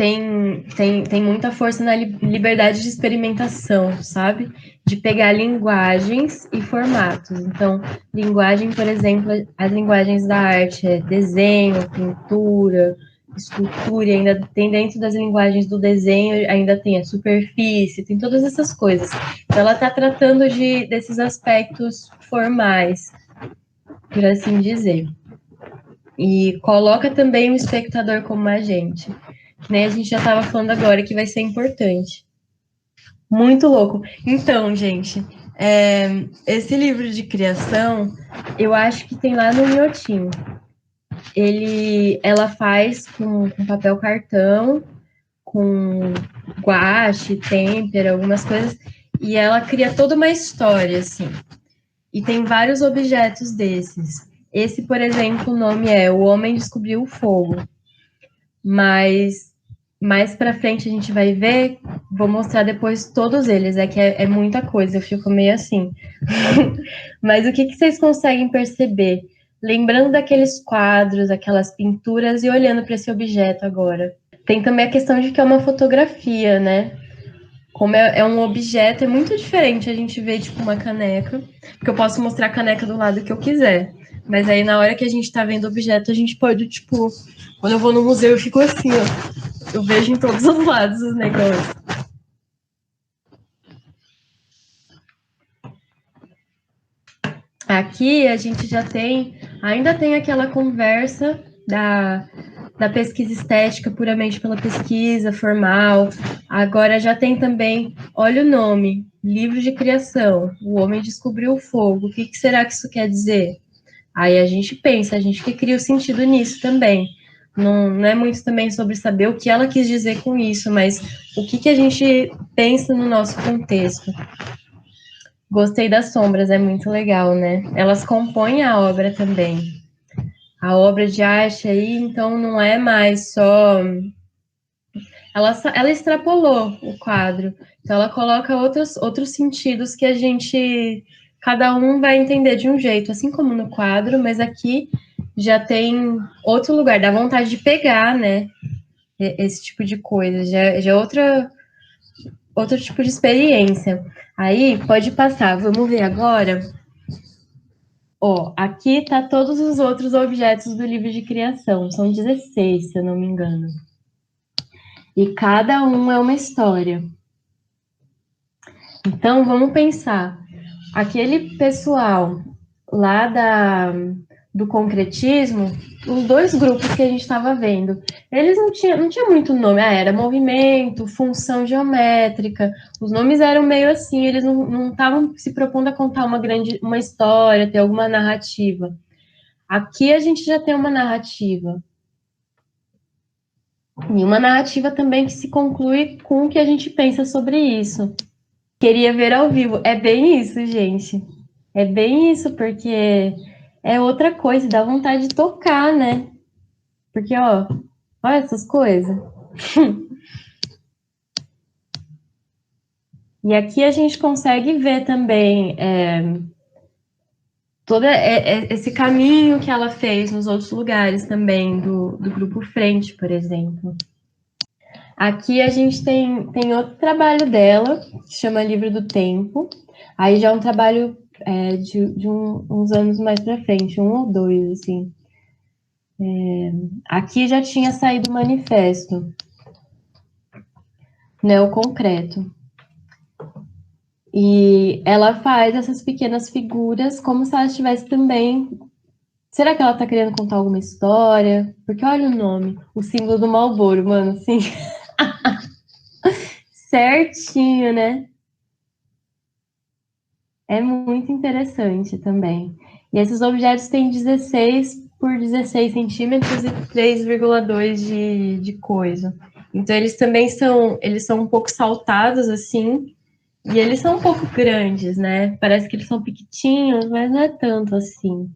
Speaker 1: tem muita força na liberdade de experimentação, sabe? De pegar linguagens e formatos. Então, linguagem, por exemplo, as linguagens da arte é desenho, pintura, escultura, e ainda tem dentro das linguagens do desenho, ainda tem a superfície, tem todas essas coisas. Então, ela está tratando desses aspectos formais, por assim dizer. E coloca também o espectador como agente. Que nem a gente já estava falando agora, que vai ser importante. Muito louco. Então, gente, esse livro de criação, eu acho que tem lá no Miotinho. Ela faz com papel cartão, com guache, têmpera, algumas coisas, e ela cria toda uma história, assim. E tem vários objetos desses. Esse, por exemplo, o nome é O Homem Descobriu o Fogo. Mas mais para frente a gente vai ver, vou mostrar depois todos eles, que é muita coisa, eu fico meio assim. Mas o que vocês conseguem perceber? Lembrando daqueles quadros, aquelas pinturas e olhando para esse objeto agora. Tem também a questão de que é uma fotografia, né? Como é um objeto, é muito diferente a gente ver, tipo, uma caneca, porque eu posso mostrar a caneca do lado que eu quiser. Mas aí, na hora que a gente tá vendo o objeto, a gente pode, tipo, quando eu vou no museu, eu fico assim, ó. Eu vejo em todos os lados os negócios. Aqui a gente já ainda tem aquela conversa da pesquisa estética puramente pela pesquisa formal. Agora já tem também, olha o nome, livro de criação, O Homem Descobriu o Fogo. O que será que isso quer dizer? Aí a gente pensa, a gente que cria o sentido nisso também. Não é muito também sobre saber o que ela quis dizer com isso, mas o que a gente pensa no nosso contexto. Gostei das sombras, é muito legal, né? Elas compõem a obra também. A obra de arte aí, então, não é mais só... Ela extrapolou o quadro. Então, ela coloca outros sentidos que a gente... Cada um vai entender de um jeito, assim como no quadro, mas aqui já tem outro lugar. Dá vontade de pegar, né? Esse tipo de coisa. Já é outro tipo de experiência. Aí, pode passar. Vamos ver agora. Ó, aqui tá todos os outros objetos do livro de criação. São 16, se eu não me engano. E cada um é uma história. Então, vamos pensar. Aquele pessoal lá do concretismo, os dois grupos que a gente estava vendo, eles não tinham muito nome. Era movimento, função geométrica. Os nomes eram meio assim, eles não estavam se propondo a contar uma história, ter alguma narrativa. Aqui a gente já tem uma narrativa. E uma narrativa também que se conclui com o que a gente pensa sobre isso. Queria ver ao vivo. É bem isso, gente. É bem isso, porque é outra coisa, dá vontade de tocar, né? Porque, ó, olha essas coisas. E aqui a gente consegue ver também todo esse caminho que ela fez nos outros lugares também, do Grupo Frente, por exemplo. Aqui a gente tem outro trabalho dela, que se chama Livro do Tempo. Aí já é um trabalho de uns anos mais para frente, um ou dois, assim. Aqui já tinha saído o manifesto, né, o concreto. E ela faz essas pequenas figuras como se ela estivesse também... Será que ela tá querendo contar alguma história? Porque olha o nome, o símbolo do Marlboro, mano, assim... Certinho, né? É muito interessante também. E esses objetos têm 16 por 16 centímetros e 3,2 de coisa. Então, eles também são um pouco saltados, assim, e eles são um pouco grandes, né? Parece que eles são pequitinhos, mas não é tanto assim.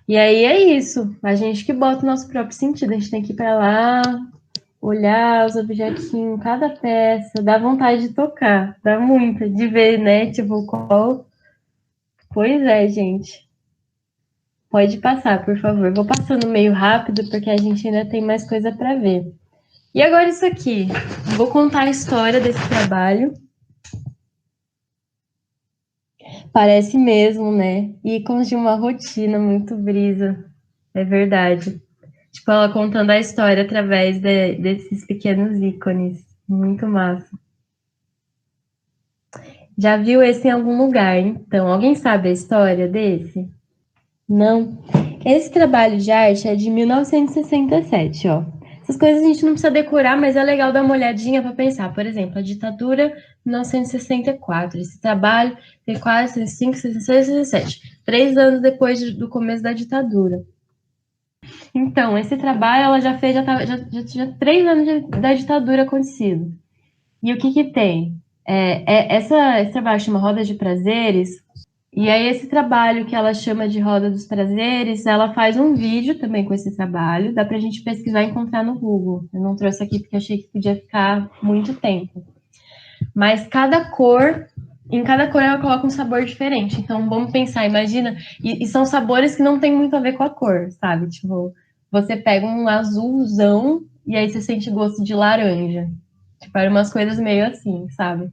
Speaker 1: E aí é isso. A gente que bota o nosso próprio sentido. A gente tem que ir para lá, olhar os objetinhos, cada peça, dá vontade de tocar, dá muito, de ver, né? Tipo, qual... Pois é, gente. Pode passar, por favor. Vou passando meio rápido, porque a gente ainda tem mais coisa para ver. E agora isso aqui. Vou contar a história desse trabalho. Parece mesmo, né? Ícones de uma rotina muito brisa. É verdade. Tipo, ela contando a história através desses pequenos ícones. Muito massa. Já viu esse em algum lugar, então? Alguém sabe a história desse? Não. Esse trabalho de arte é de 1967, ó. Essas coisas a gente não precisa decorar, mas é legal dar uma olhadinha para pensar. Por exemplo, a ditadura 1964. Esse trabalho tem quase 65, 66, 67. 3 anos depois do começo da ditadura. Então, esse trabalho ela já fez, já tinha 3 anos da ditadura acontecido. E o que que tem? Esse trabalho chama Roda de Prazeres. E aí, esse trabalho que ela chama de Roda dos Prazeres, ela faz um vídeo também com esse trabalho, dá pra gente pesquisar e encontrar no Google. Eu não trouxe aqui porque achei que podia ficar muito tempo. Mas em cada cor ela coloca um sabor diferente. Então, vamos pensar, imagina, e são sabores que não tem muito a ver com a cor, sabe? Tipo, você pega um azulzão e aí você sente gosto de laranja. Tipo, eram umas coisas meio assim, sabe?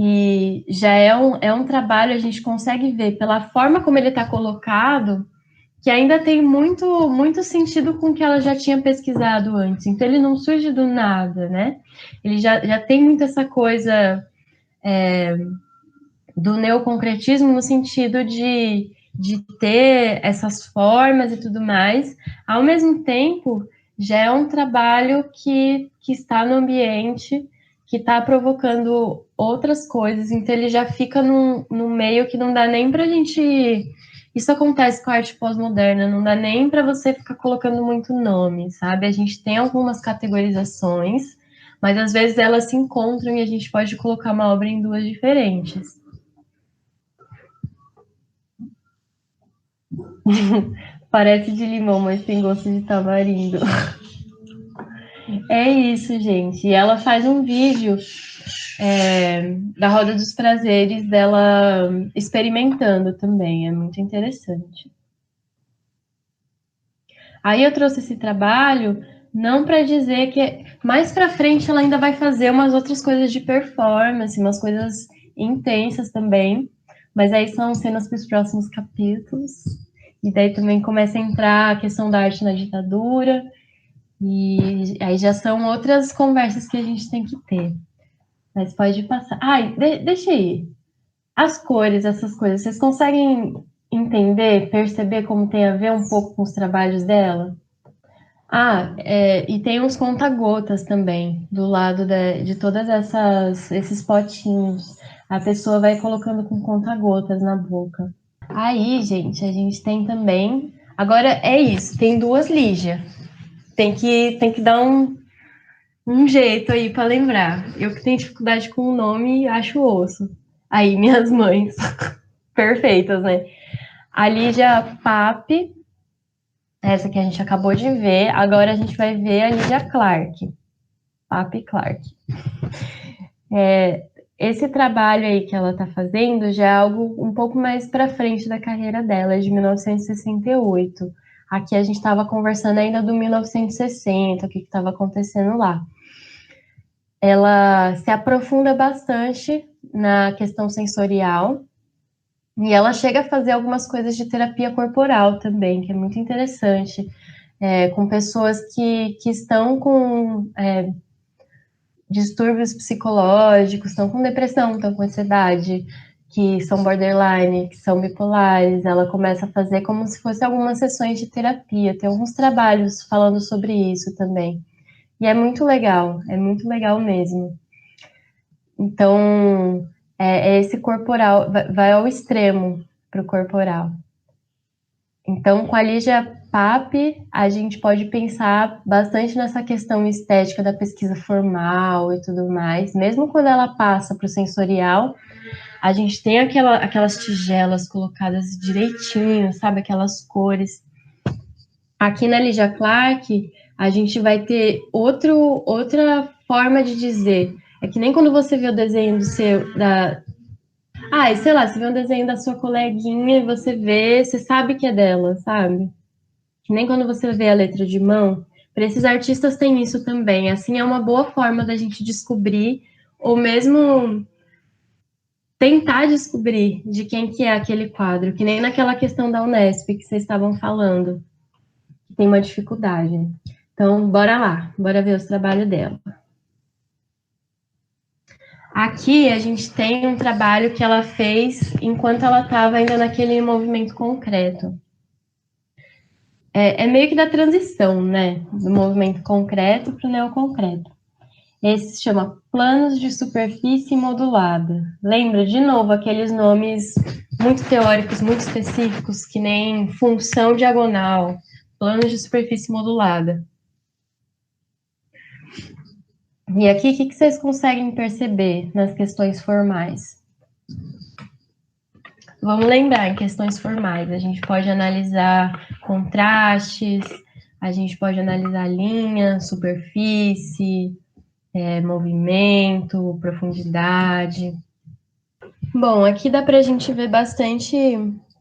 Speaker 1: E já é um trabalho, a gente consegue ver pela forma como ele está colocado, que ainda tem muito, muito sentido com o que ela já tinha pesquisado antes. Então, ele não surge do nada, né? Ele já tem muito essa coisa do neoconcretismo no sentido de ter essas formas e tudo mais. Ao mesmo tempo, já é um trabalho que está no ambiente, que está provocando outras coisas, então ele já fica num meio que não dá nem para a gente. Isso acontece com a arte pós-moderna, não dá nem para você ficar colocando muito nome, sabe? A gente tem algumas categorizações, mas às vezes elas se encontram e a gente pode colocar uma obra em duas diferentes. Parece de limão, mas tem gosto de tamarindo. É isso, gente. E ela faz um vídeo da Roda dos Prazeres dela experimentando também. É muito interessante. Aí eu trouxe esse trabalho não para dizer que mais para frente ela ainda vai fazer umas outras coisas de performance, umas coisas intensas também. Mas aí são cenas para os próximos capítulos. E daí também começa a entrar a questão da arte na ditadura. E aí já são outras conversas que a gente tem que ter. Mas pode passar. Ai, deixa aí. As cores, essas coisas, vocês conseguem entender, perceber como tem a ver um pouco com os trabalhos dela? Ah, e tem uns conta-gotas também, do lado de todas esses potinhos. A pessoa vai colocando com conta-gotas na boca. Aí, gente, a gente tem também. Agora é isso, tem duas Lígia. Tem que dar um jeito aí para lembrar. Eu que tenho dificuldade com o nome, acho osso. Aí, minhas mães. Perfeitas, né? A Lígia Pape, essa que a gente acabou de ver. Agora a gente vai ver a Lígia Clark. Pape Clark. Esse trabalho aí que ela tá fazendo já é algo um pouco mais para frente da carreira dela, é de 1968. Aqui a gente estava conversando ainda do 1960, o que estava acontecendo lá. Ela se aprofunda bastante na questão sensorial e ela chega a fazer algumas coisas de terapia corporal também, que é muito interessante, com pessoas que estão com distúrbios psicológicos, estão com depressão, estão com ansiedade, que são borderline, que são bipolares. Ela começa a fazer como se fosse algumas sessões de terapia. Tem alguns trabalhos falando sobre isso também. E é muito legal mesmo. Então, esse corporal, vai ao extremo para o corporal. Então, com a Lígia Pape, a gente pode pensar bastante nessa questão estética da pesquisa formal e tudo mais. Mesmo quando ela passa para o sensorial, a gente tem aquelas tigelas colocadas direitinho, sabe? Aquelas cores. Aqui na Lígia Clark, a gente vai ter outra forma de dizer. É que nem quando você vê o desenho sei lá, você vê um desenho da sua coleguinha e você sabe que é dela, sabe? Que nem quando você vê a letra de mão, Para esses artistas tem isso também. Assim, é uma boa forma da gente descobrir, ou mesmo tentar descobrir de quem que é aquele quadro, que nem naquela questão da Unesp que vocês estavam falando, que tem uma dificuldade. Então, bora lá, bora ver os trabalhos dela. Aqui a gente tem um trabalho que ela fez enquanto ela estava ainda naquele movimento concreto. É meio que da transição, né? Do movimento concreto para o neoconcreto. Esse se chama planos de superfície modulada. Lembra, de novo, aqueles nomes muito teóricos, muito específicos, que nem função diagonal, planos de superfície modulada. E aqui, o que vocês conseguem perceber nas questões formais? Vamos lembrar, em questões formais, a gente pode analisar contrastes, a gente pode analisar linha, superfície, movimento, profundidade. Bom, aqui dá para a gente ver bastante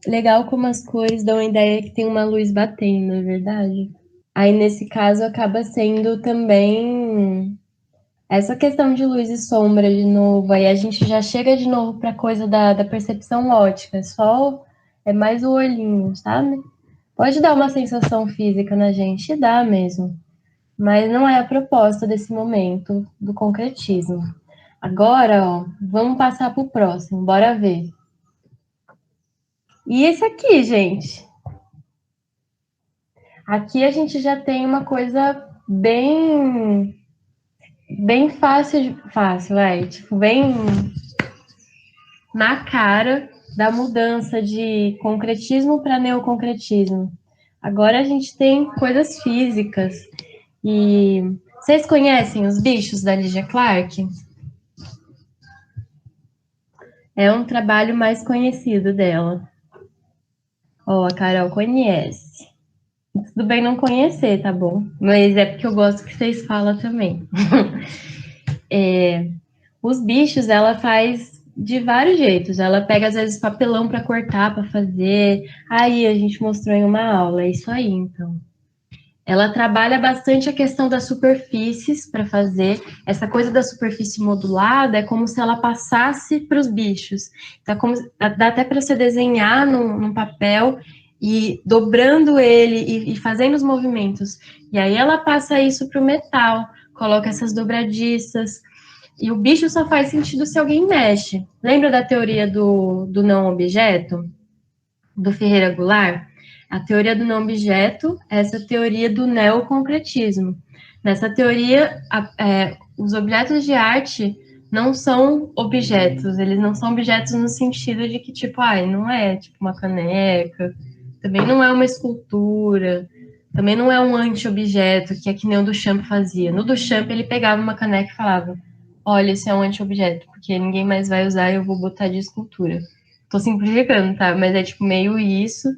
Speaker 1: legal como as cores dão a ideia que tem uma luz batendo, não é verdade? Aí, nesse caso, acaba sendo também essa questão de luz e sombra de novo. Aí a gente já chega de novo para a coisa da percepção ótica, é mais o olhinho, sabe? Pode dar uma sensação física na gente, dá mesmo, mas não é a proposta desse momento do concretismo. Agora, ó, vamos passar para o próximo, bora ver. E esse aqui, gente? Aqui a gente já tem uma coisa bem fácil, tipo, bem na cara da mudança de concretismo para neoconcretismo. Agora a gente tem coisas físicas. E vocês conhecem os bichos da Lygia Clark? É um trabalho mais conhecido dela. Ó, a Carol conhece. Tudo bem não conhecer, tá bom? Mas é porque eu gosto que vocês falam também. Os bichos, ela faz de vários jeitos. Ela pega, às vezes, papelão para cortar, para fazer. Aí a gente mostrou em uma aula. É isso aí, então. Ela trabalha bastante a questão das superfícies para fazer. Essa coisa da superfície modulada é como se ela passasse para os bichos. Então, dá até para você desenhar num papel e dobrando ele e fazendo os movimentos. E aí ela passa isso para o metal, coloca essas dobradiças. E o bicho só faz sentido se alguém mexe. Lembra da teoria do não objeto, do Ferreira Goulart? A teoria do não objeto é essa teoria do neoconcretismo. Nessa teoria, os objetos de arte não são objetos, eles não são objetos no sentido de que, tipo, não é tipo uma caneca, também não é uma escultura, também não é um anti-objeto, que é que nem o Duchamp fazia. No Duchamp, ele pegava uma caneca e falava: olha, esse é um anti-objeto, porque ninguém mais vai usar e eu vou botar de escultura. Tô simplificando, tá? Mas é tipo meio isso,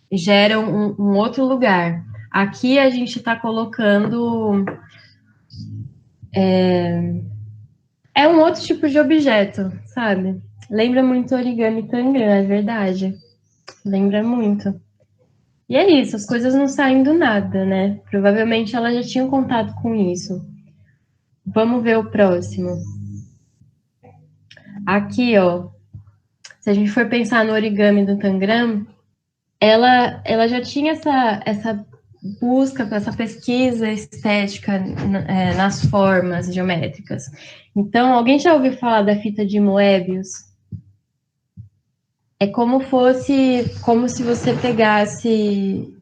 Speaker 1: gera um outro lugar. Aqui a gente está colocando um outro tipo de objeto, sabe? Lembra muito origami tangram, é verdade. Lembra muito. E é isso, as coisas não saem do nada, né? Provavelmente ela já tinha contato com isso. Vamos ver o próximo. Aqui, ó. Se a gente for pensar no origami do Tangram, ela já tinha essa busca, essa pesquisa estética nas formas geométricas. Então, alguém já ouviu falar da fita de Moebius? É como se você pegasse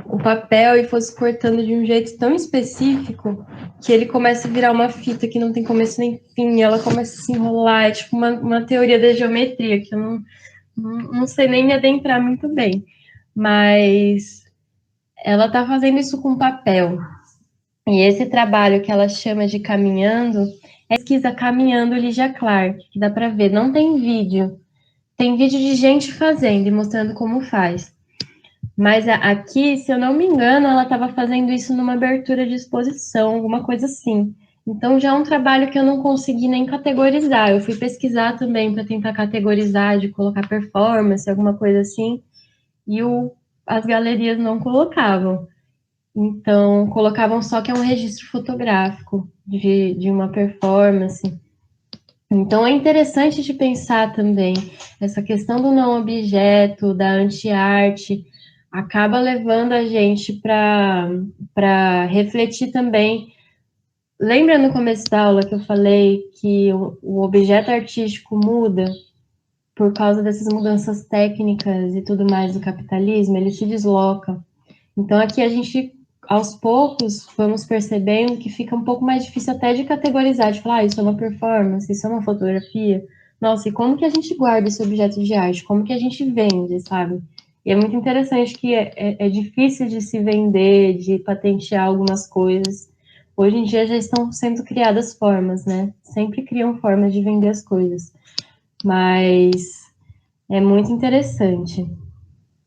Speaker 1: o papel e fosse cortando de um jeito tão específico que ele começa a virar uma fita que não tem começo nem fim, e ela começa a se enrolar. É tipo uma teoria da geometria que eu não sei nem me adentrar muito bem. Mas ela está fazendo isso com papel. E esse trabalho que ela chama de Caminhando é pesquisa Caminhando Lygia Clark, que dá para ver. Não tem vídeo. Tem vídeo de gente fazendo e mostrando como faz. Mas aqui, se eu não me engano, ela estava fazendo isso numa abertura de exposição, alguma coisa assim. Então já é um trabalho que eu não consegui nem categorizar. Eu fui pesquisar também para tentar categorizar, de colocar performance, alguma coisa assim, e as galerias não colocavam. Então, colocavam só que é um registro fotográfico de uma performance. Então, é interessante de pensar também essa questão do não objeto, da anti-arte, acaba levando a gente para refletir também. Lembra no começo da aula que eu falei que o objeto artístico muda por causa dessas mudanças técnicas e tudo mais do capitalismo? Ele se desloca. Então, aqui a gente, aos poucos, vamos percebendo que fica um pouco mais difícil até de categorizar, de falar, isso é uma performance, isso é uma fotografia. Nossa, e como que a gente guarda esse objeto de arte? Como que a gente vende, sabe? E é muito interessante que é difícil de se vender, de patentear algumas coisas. Hoje em dia já estão sendo criadas formas, né? Sempre criam formas de vender as coisas. Mas é muito interessante.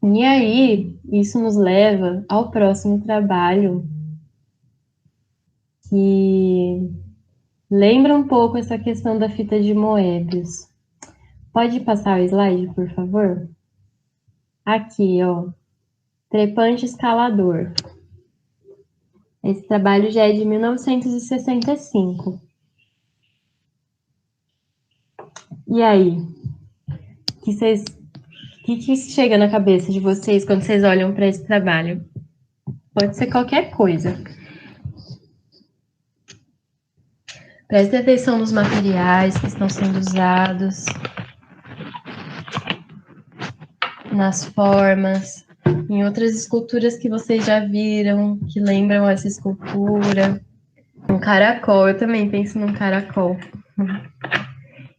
Speaker 1: E aí, isso nos leva ao próximo trabalho, que lembra um pouco essa questão da fita de Moebius. Pode passar o slide, por favor? Aqui, ó, Trepante Escalador. Esse trabalho já é de 1965. E aí, que chega na cabeça de vocês quando vocês olham para esse trabalho? Pode ser qualquer coisa. Preste atenção nos materiais que estão sendo usados, nas formas, em outras esculturas que vocês já viram, que lembram essa escultura. Um caracol, eu também penso num caracol.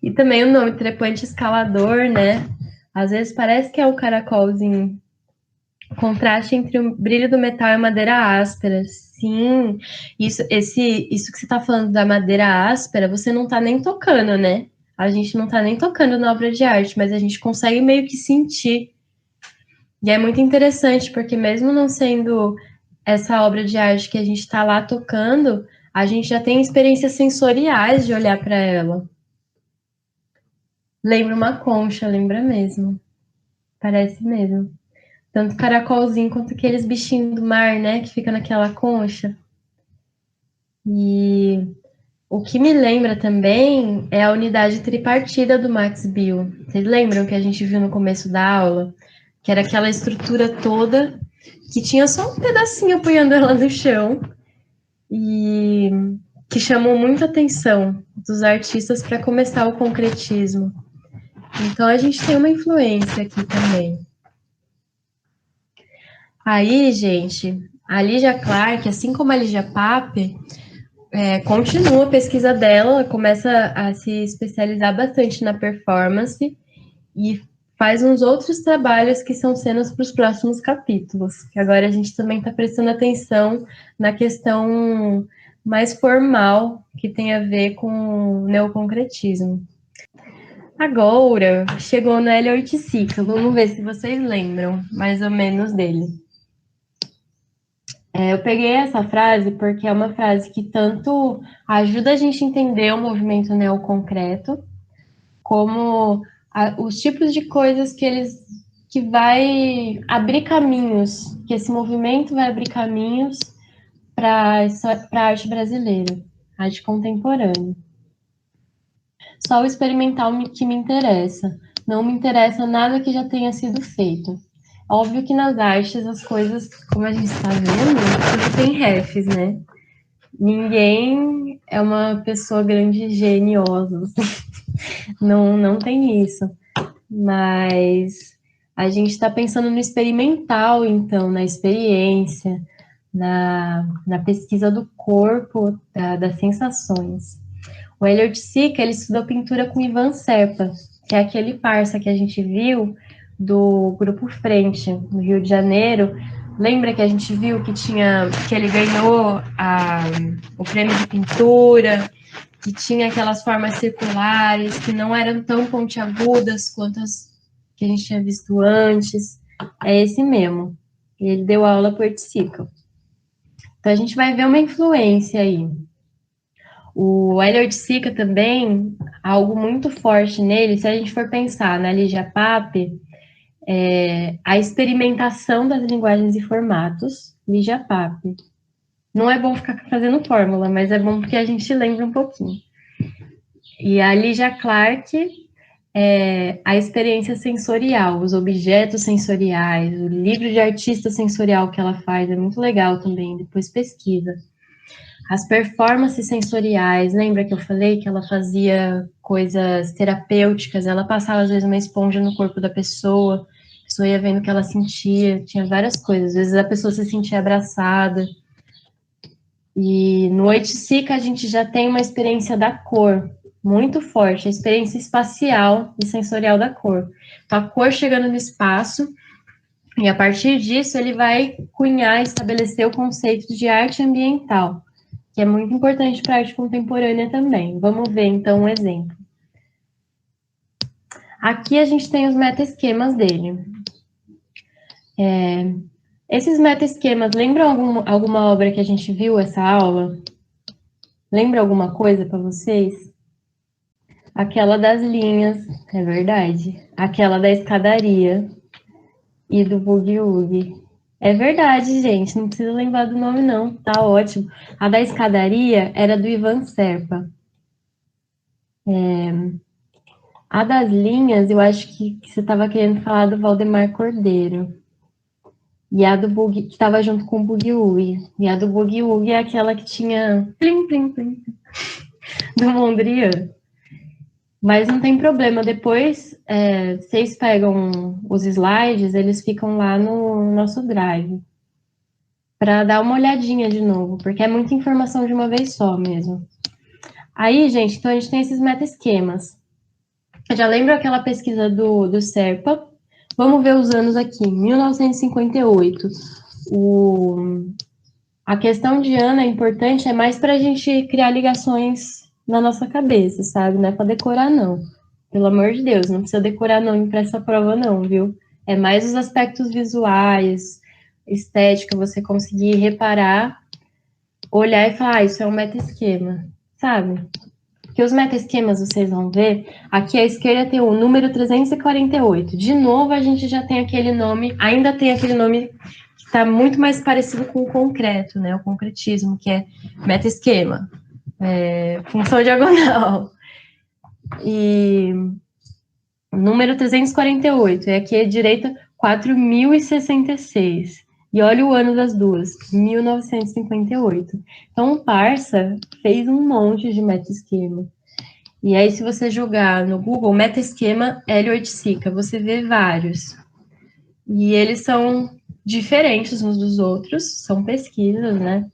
Speaker 1: E também o nome trepante escalador, né? Às vezes parece que é o caracolzinho. O contraste entre o brilho do metal e a madeira áspera. Sim, isso que você está falando da madeira áspera, você não está nem tocando, né? A gente não está nem tocando na obra de arte, mas a gente consegue meio que sentir. E é muito interessante, porque mesmo não sendo essa obra de arte que a gente está lá tocando, a gente já tem experiências sensoriais de olhar para ela. Lembra uma concha, lembra mesmo. Parece mesmo. Tanto caracolzinho quanto aqueles bichinhos do mar, né, que fica naquela concha. E o que me lembra também é a unidade tripartida do Max Bill. Vocês lembram que a gente viu no começo da aula? Que era aquela estrutura toda que tinha só um pedacinho apoiando ela no chão e que chamou muita atenção dos artistas para começar o concretismo. Então a gente tem uma influência aqui também. Aí, gente, a Lígia Clark, assim como a Lígia Pape, continua a pesquisa dela, começa a se especializar bastante na performance e faz uns outros trabalhos que são cenas para os próximos capítulos, que agora a gente também está prestando atenção na questão mais formal, que tem a ver com o neoconcretismo. Agora, chegou no Hélio Oiticica, vamos ver se vocês lembram mais ou menos dele. Eu peguei essa frase porque é uma frase que tanto ajuda a gente a entender o movimento neoconcreto, como os tipos de coisas que vai abrir caminhos, que esse movimento vai abrir caminhos para a arte brasileira, arte contemporânea. Só o experimental que me interessa, não me interessa nada que já tenha sido feito. Óbvio que nas artes as coisas, como a gente está vendo, tudo tem refs, né? Ninguém é uma pessoa grande e geniosa, não tem isso. Mas a gente está pensando no experimental, então, na experiência, na pesquisa do corpo, das sensações. O Eliot Sica, ele estudou pintura com Ivan Serpa, que é aquele parça que a gente viu do Grupo Frente, no Rio de Janeiro. Lembra que a gente viu que ele ganhou o prêmio de pintura, que tinha aquelas formas circulares, que não eram tão pontiagudas quanto as que a gente tinha visto antes. É esse mesmo. Ele deu aula por Oiticica. Então, a gente vai ver uma influência aí. O Hélio Oiticica também, algo muito forte nele, se a gente for pensar na Lígia Pape, A experimentação das linguagens e formatos, Lígia Pape. Não é bom ficar fazendo fórmula, mas é bom porque a gente lembra um pouquinho. E a Lígia Clark, a experiência sensorial, os objetos sensoriais, o livro de artista sensorial que ela faz, é muito legal também, depois pesquisa. As performances sensoriais, lembra que eu falei que ela fazia coisas terapêuticas, ela passava às vezes uma esponja no corpo da pessoa, a pessoa ia vendo o que ela sentia, tinha várias coisas, às vezes a pessoa se sentia abraçada. E no Oiticica a gente já tem uma experiência da cor muito forte, a experiência espacial e sensorial da cor. Então, a cor chegando no espaço, e a partir disso ele vai cunhar e estabelecer o conceito de arte ambiental, que é muito importante para a arte contemporânea também. Vamos ver, então, um exemplo. Aqui a gente tem os meta-esquemas dele. Esses meta-esquemas, lembram alguma obra que a gente viu essa aula? Lembra alguma coisa para vocês? Aquela das linhas, é verdade. Aquela da escadaria e do bugue-wuggy. É verdade, gente, não precisa lembrar do nome não, tá ótimo. A da escadaria era do Ivan Serpa. A das linhas, eu acho que você estava querendo falar do Valdemar Cordeiro. E a do Bug, que estava junto com o Bugue-wuggy. E a do Bugue-wuggy é aquela que tinha plim, plim, plim, do Mondrian. Mas não tem problema, depois vocês pegam os slides, eles ficam lá no nosso drive. Para dar uma olhadinha de novo, porque é muita informação de uma vez só mesmo. Aí, gente, então a gente tem esses meta-esquemas. Já lembro aquela pesquisa do Serpa? Vamos ver os anos aqui. 1958. A questão de ano é importante, é mais para a gente criar ligações na nossa cabeça, sabe? Não é para decorar, não. Pelo amor de Deus, não precisa decorar não para essa prova, não, viu? É mais os aspectos visuais, estética, você conseguir reparar, olhar e falar, isso é um meta-esquema, sabe? Porque os meta-esquemas, vocês vão ver, aqui à esquerda tem o número 348. De novo, a gente já tem aquele nome, ainda tem aquele nome que está muito mais parecido com o concreto, né? O concretismo, que é meta-esquema, função diagonal. E número 348, e aqui à direita, 4066. E olha o ano das duas, 1958. Então, o Parsa fez um monte de meta-esquema. E aí, se você jogar no Google meta-esquema L8Sica, você vê vários. E eles são diferentes uns dos outros, são pesquisas, né?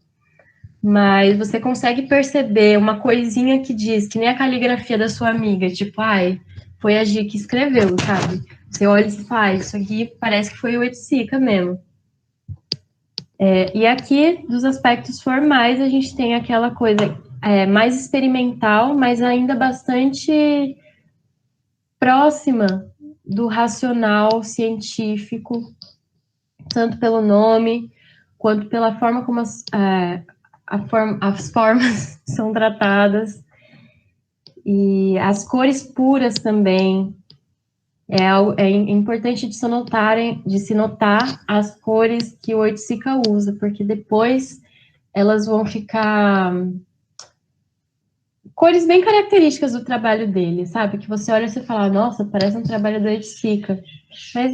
Speaker 1: Mas você consegue perceber uma coisinha que diz, que nem a caligrafia da sua amiga, tipo, ai, foi a Gi que escreveu, sabe? Você olha e faz, isso aqui parece que foi o Oiticica mesmo. E aqui, dos aspectos formais, a gente tem aquela coisa mais experimental, mas ainda bastante próxima do racional científico, tanto pelo nome, quanto pela forma como as formas são tratadas. E as cores puras também. É importante de se notar as cores que o Oiticica usa, porque depois elas vão ficar cores bem características do trabalho dele, sabe? Que você olha e você fala, nossa, parece um trabalho do Oiticica. Mas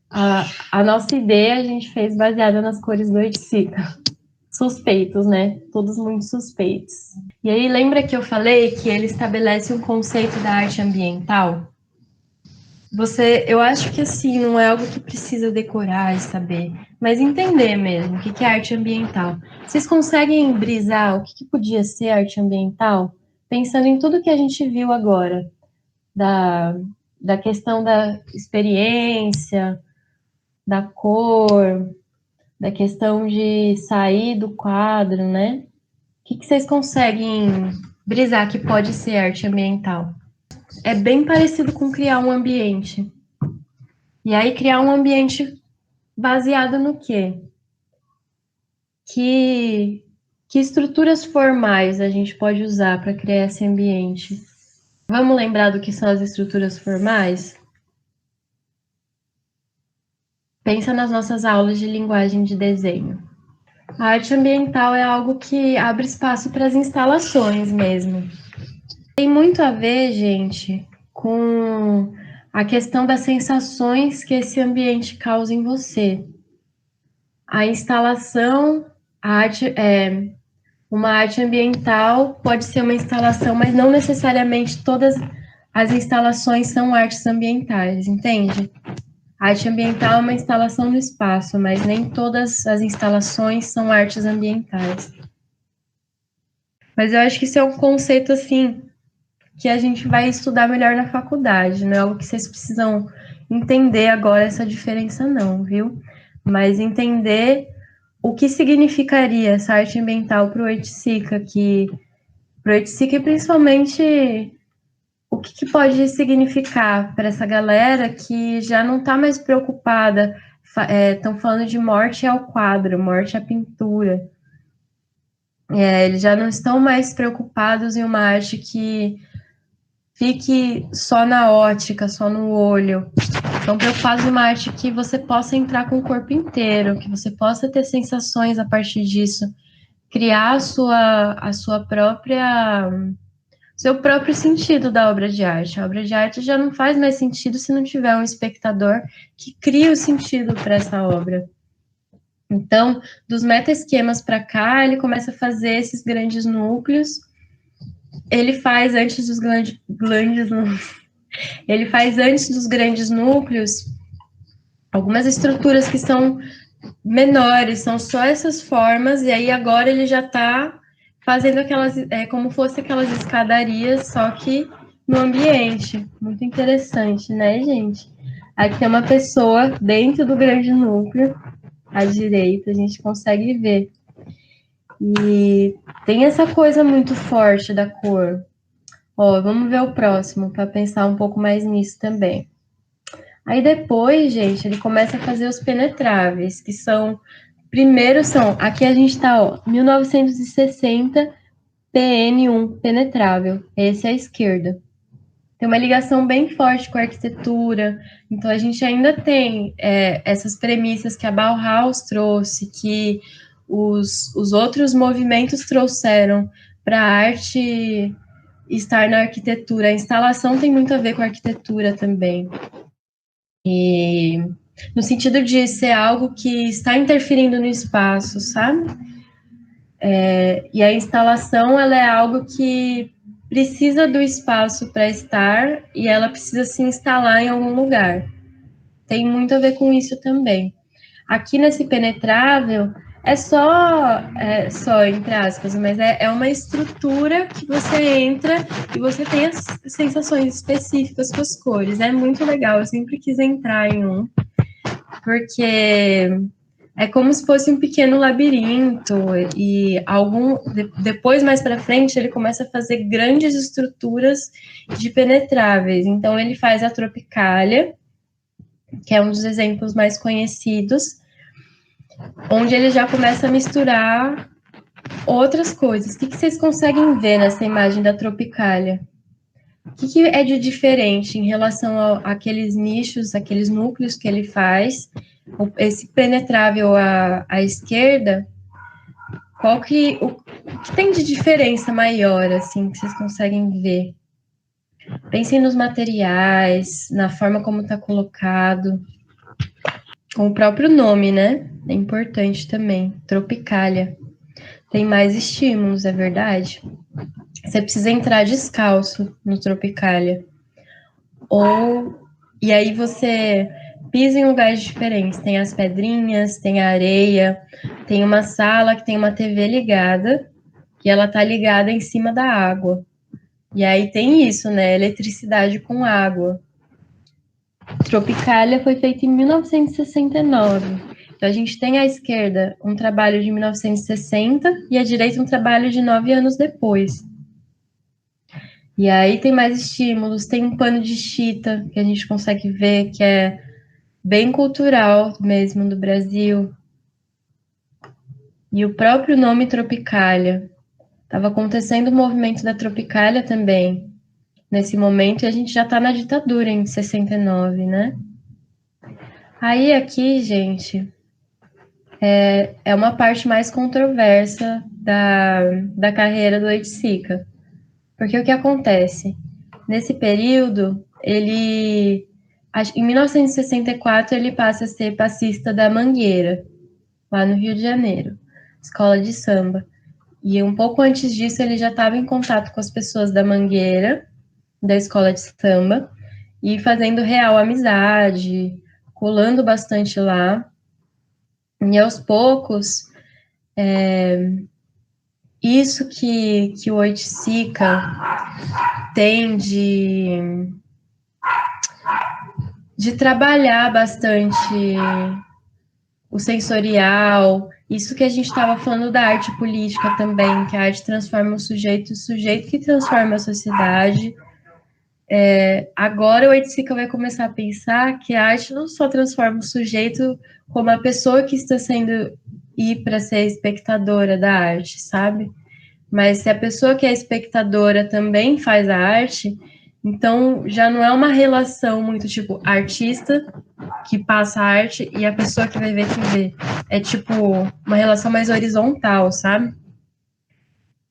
Speaker 1: a nossa ideia a gente fez baseada nas cores do Oiticica. Suspeitos, né? Todos muito suspeitos. E aí, lembra que eu falei que ele estabelece um conceito da arte ambiental? Eu acho que assim, não é algo que precisa decorar e saber, mas entender mesmo o que é arte ambiental. Vocês conseguem brisar o que podia ser arte ambiental? Pensando em tudo que a gente viu agora, da questão da experiência, da cor, da questão de sair do quadro, né? O que vocês conseguem brisar que pode ser arte ambiental? É bem parecido com criar um ambiente. E aí, criar um ambiente baseado no quê? Que estruturas formais a gente pode usar para criar esse ambiente? Vamos lembrar do que são as estruturas formais? Pensa nas nossas aulas de linguagem de desenho. A arte ambiental é algo que abre espaço para as instalações mesmo. Tem muito a ver, gente, com a questão das sensações que esse ambiente causa em você. A instalação, uma arte ambiental pode ser uma instalação, mas não necessariamente todas as instalações são artes ambientais, entende? A arte ambiental é uma instalação no espaço, mas nem todas as instalações são artes ambientais. Mas eu acho que isso é um conceito, assim, que a gente vai estudar melhor na faculdade, não é algo que vocês precisam entender agora essa diferença não, viu? Mas entender o que significaria essa arte ambiental para o Oiticica, e principalmente o que pode significar para essa galera que já não está mais preocupada, estão falando de morte ao quadro, morte à pintura. Eles já não estão mais preocupados em uma arte que fique só na ótica, só no olho. Estão preocupados em uma arte que você possa entrar com o corpo inteiro, que você possa ter sensações a partir disso, criar a sua própria, seu próprio sentido da obra de arte. A obra de arte já não faz mais sentido se não tiver um espectador que cria o sentido para essa obra. Então, dos meta-esquemas para cá, ele começa a fazer esses grandes núcleos. Ele faz antes dos grandes núcleos algumas estruturas que são menores, são só essas formas, e aí agora ele já está fazendo aquelas, como fosse aquelas escadarias, só que no ambiente. Muito interessante, né, gente? Aqui tem uma pessoa dentro do grande núcleo, à direita, a gente consegue ver. E tem essa coisa muito forte da cor. Ó, vamos ver o próximo, para pensar um pouco mais nisso também. Aí depois, gente, ele começa a fazer os penetráveis, que são... Primeiro são... Aqui a gente tá, ó, 1960, PN1, penetrável. Esse é a esquerda. Tem uma ligação bem forte com a arquitetura. Então, a gente ainda tem essas premissas que a Bauhaus trouxe, que os outros movimentos trouxeram para a arte estar na arquitetura. A instalação tem muito a ver com a arquitetura também. E no sentido de ser algo que está interferindo no espaço, sabe? E a instalação, ela é algo que precisa do espaço para estar e ela precisa se instalar em algum lugar. Tem muito a ver com isso também. Aqui nesse penetrável, é só entre aspas, mas é uma estrutura que você entra e você tem as sensações específicas com as cores. É muito legal, eu sempre quis entrar em um, porque é como se fosse um pequeno labirinto e depois, mais para frente, ele começa a fazer grandes estruturas de penetráveis. Então, ele faz a Tropicália, que é um dos exemplos mais conhecidos, onde ele já começa a misturar outras coisas. O que vocês conseguem ver nessa imagem da Tropicália? O que é de diferente em relação àqueles nichos, aqueles núcleos que ele faz? Esse penetrável à esquerda, o que tem de diferença maior, assim, que vocês conseguem ver? Pensem nos materiais, na forma como está colocado, com o próprio nome, né? É importante também, Tropicália. Tem mais estímulos, é verdade? Você precisa entrar descalço no Tropicália. E aí você pisa em lugares diferentes. Tem as pedrinhas, tem a areia, tem uma sala que tem uma TV ligada, e ela tá ligada em cima da água. E aí tem isso, né? Eletricidade com água. Tropicália foi feita em 1969. Então, a gente tem à esquerda um trabalho de 1960 e à direita um trabalho de 9 anos depois. E aí tem mais estímulos, tem um pano de chita que a gente consegue ver, que é bem cultural mesmo do Brasil. E o próprio nome Tropicália. Estava acontecendo o movimento da Tropicália também, nesse momento, e a gente já está na ditadura em 69, né? Aí aqui, gente, é uma parte mais controversa da carreira do Oiticica. Porque o que acontece? Nesse período, em 1964, ele passa a ser passista da Mangueira, lá no Rio de Janeiro, escola de samba. E um pouco antes disso, ele já estava em contato com as pessoas da Mangueira, da escola de samba, e fazendo real amizade, colando bastante lá. E aos poucos, isso que o Oiticica tem de trabalhar bastante o sensorial, isso que a gente estava falando da arte política também, que a arte transforma o sujeito que transforma a sociedade. Agora o Oiticica vai começar a pensar que a arte não só transforma o sujeito como a pessoa que está sendo ir para ser espectadora da arte, sabe? Mas se a pessoa que é espectadora também faz a arte, então já não é uma relação muito tipo artista que passa a arte e a pessoa que vai ver que vê. É tipo uma relação mais horizontal, sabe?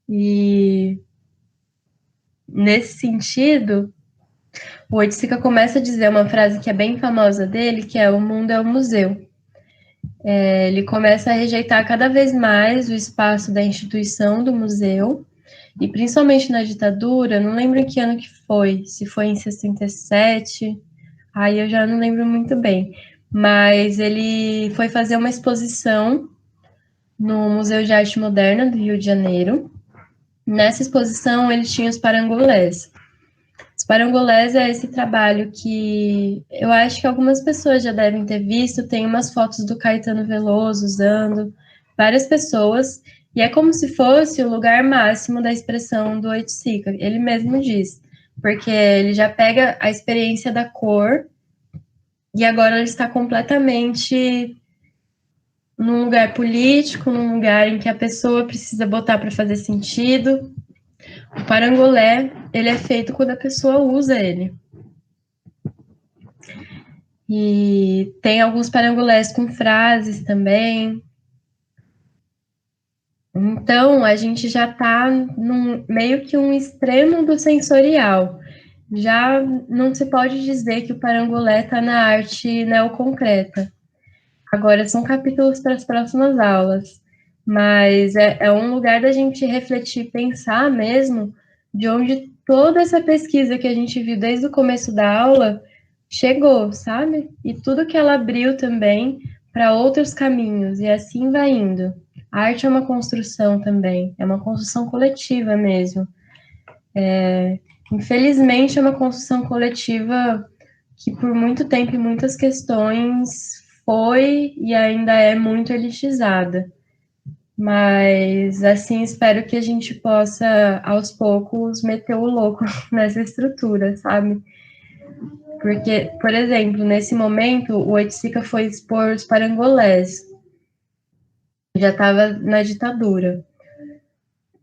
Speaker 1: E nesse sentido, o Oiticica começa a dizer uma frase que é bem famosa dele, que é: o mundo é um museu. Ele começa a rejeitar cada vez mais o espaço da instituição do museu, e principalmente na ditadura, não lembro que ano que foi, se foi em 67, aí eu já não lembro muito bem, mas ele foi fazer uma exposição no Museu de Arte Moderna do Rio de Janeiro. Nessa exposição, ele tinha os parangolés. Os parangolés é esse trabalho que eu acho que algumas pessoas já devem ter visto. Tem umas fotos do Caetano Veloso usando, várias pessoas, e é como se fosse o lugar máximo da expressão do Oiticica. Ele mesmo diz, porque ele já pega a experiência da cor e agora ele está completamente num lugar político, num lugar em que a pessoa precisa botar para fazer sentido. O parangolé, ele é feito quando a pessoa usa ele. E tem alguns parangolés com frases também. Então, a gente já está num meio que um extremo do sensorial. Já não se pode dizer que o parangolé está na arte neoconcreta. Agora, são capítulos para as próximas aulas. Mas é um lugar da gente refletir, pensar mesmo de onde toda essa pesquisa que a gente viu desde o começo da aula chegou, sabe? E tudo que ela abriu também para outros caminhos, e assim vai indo. A arte é uma construção também, é uma construção coletiva mesmo. Infelizmente, é uma construção coletiva que por muito tempo e muitas questões foi e ainda é muito elitizada. Mas, assim, espero que a gente possa, aos poucos, meter o louco nessa estrutura, sabe? Porque, por exemplo, nesse momento, o Oiticica foi expor os parangolés, já estava na ditadura.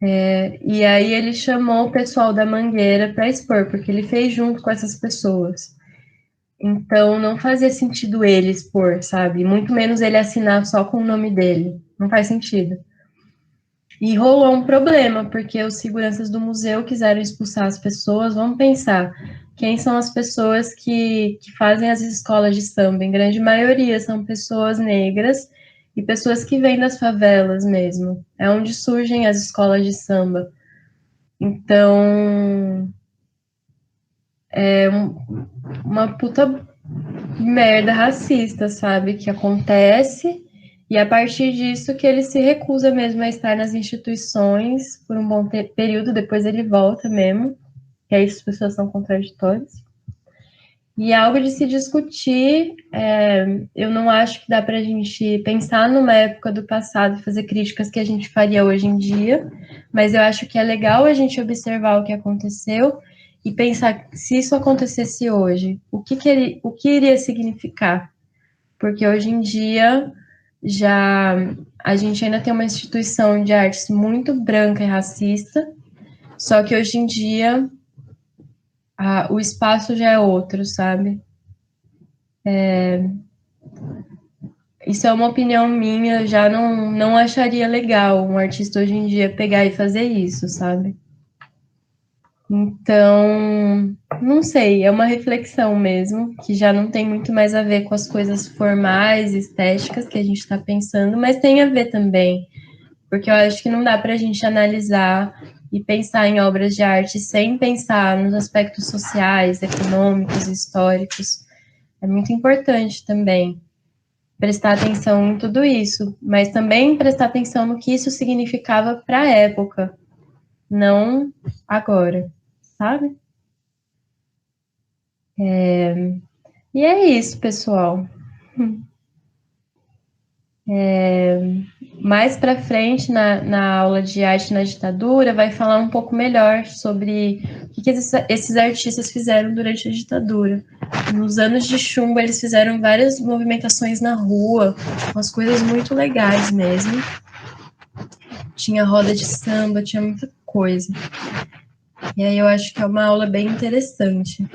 Speaker 1: E aí ele chamou o pessoal da Mangueira para expor, porque ele fez junto com essas pessoas. Então, não fazia sentido ele expor, sabe? Muito menos ele assinar só com o nome dele. Não faz sentido. E rolou um problema, porque os seguranças do museu quiseram expulsar as pessoas. Vamos pensar, quem são as pessoas que fazem as escolas de samba? Em grande maioria são pessoas negras e pessoas que vêm das favelas mesmo. É onde surgem as escolas de samba. Então, uma puta merda racista, sabe? Que acontece, e a partir disso que ele se recusa mesmo a estar nas instituições por um bom período, depois ele volta mesmo, que aí as pessoas são contraditórias. E é algo de se discutir, eu não acho que dá para a gente pensar numa época do passado e fazer críticas que a gente faria hoje em dia, mas eu acho que é legal a gente observar o que aconteceu e pensar se isso acontecesse hoje, o que iria significar? Porque hoje em dia já a gente ainda tem uma instituição de artes muito branca e racista, só que hoje em dia o espaço já é outro, sabe? Isso é uma opinião minha, eu já não acharia legal um artista hoje em dia pegar e fazer isso, sabe? Então, não sei, é uma reflexão mesmo, que já não tem muito mais a ver com as coisas formais, estéticas que a gente está pensando, mas tem a ver também, porque eu acho que não dá para a gente analisar e pensar em obras de arte sem pensar nos aspectos sociais, econômicos, históricos. É muito importante também prestar atenção em tudo isso, mas também prestar atenção no que isso significava para a época, não agora, sabe? E é isso, pessoal. Mais para frente, na aula de arte na ditadura, vai falar um pouco melhor sobre o que esses artistas fizeram durante a ditadura. Nos anos de chumbo, eles fizeram várias movimentações na rua, umas coisas muito legais mesmo. Tinha roda de samba, tinha muita coisa. E aí eu acho que é uma aula bem interessante.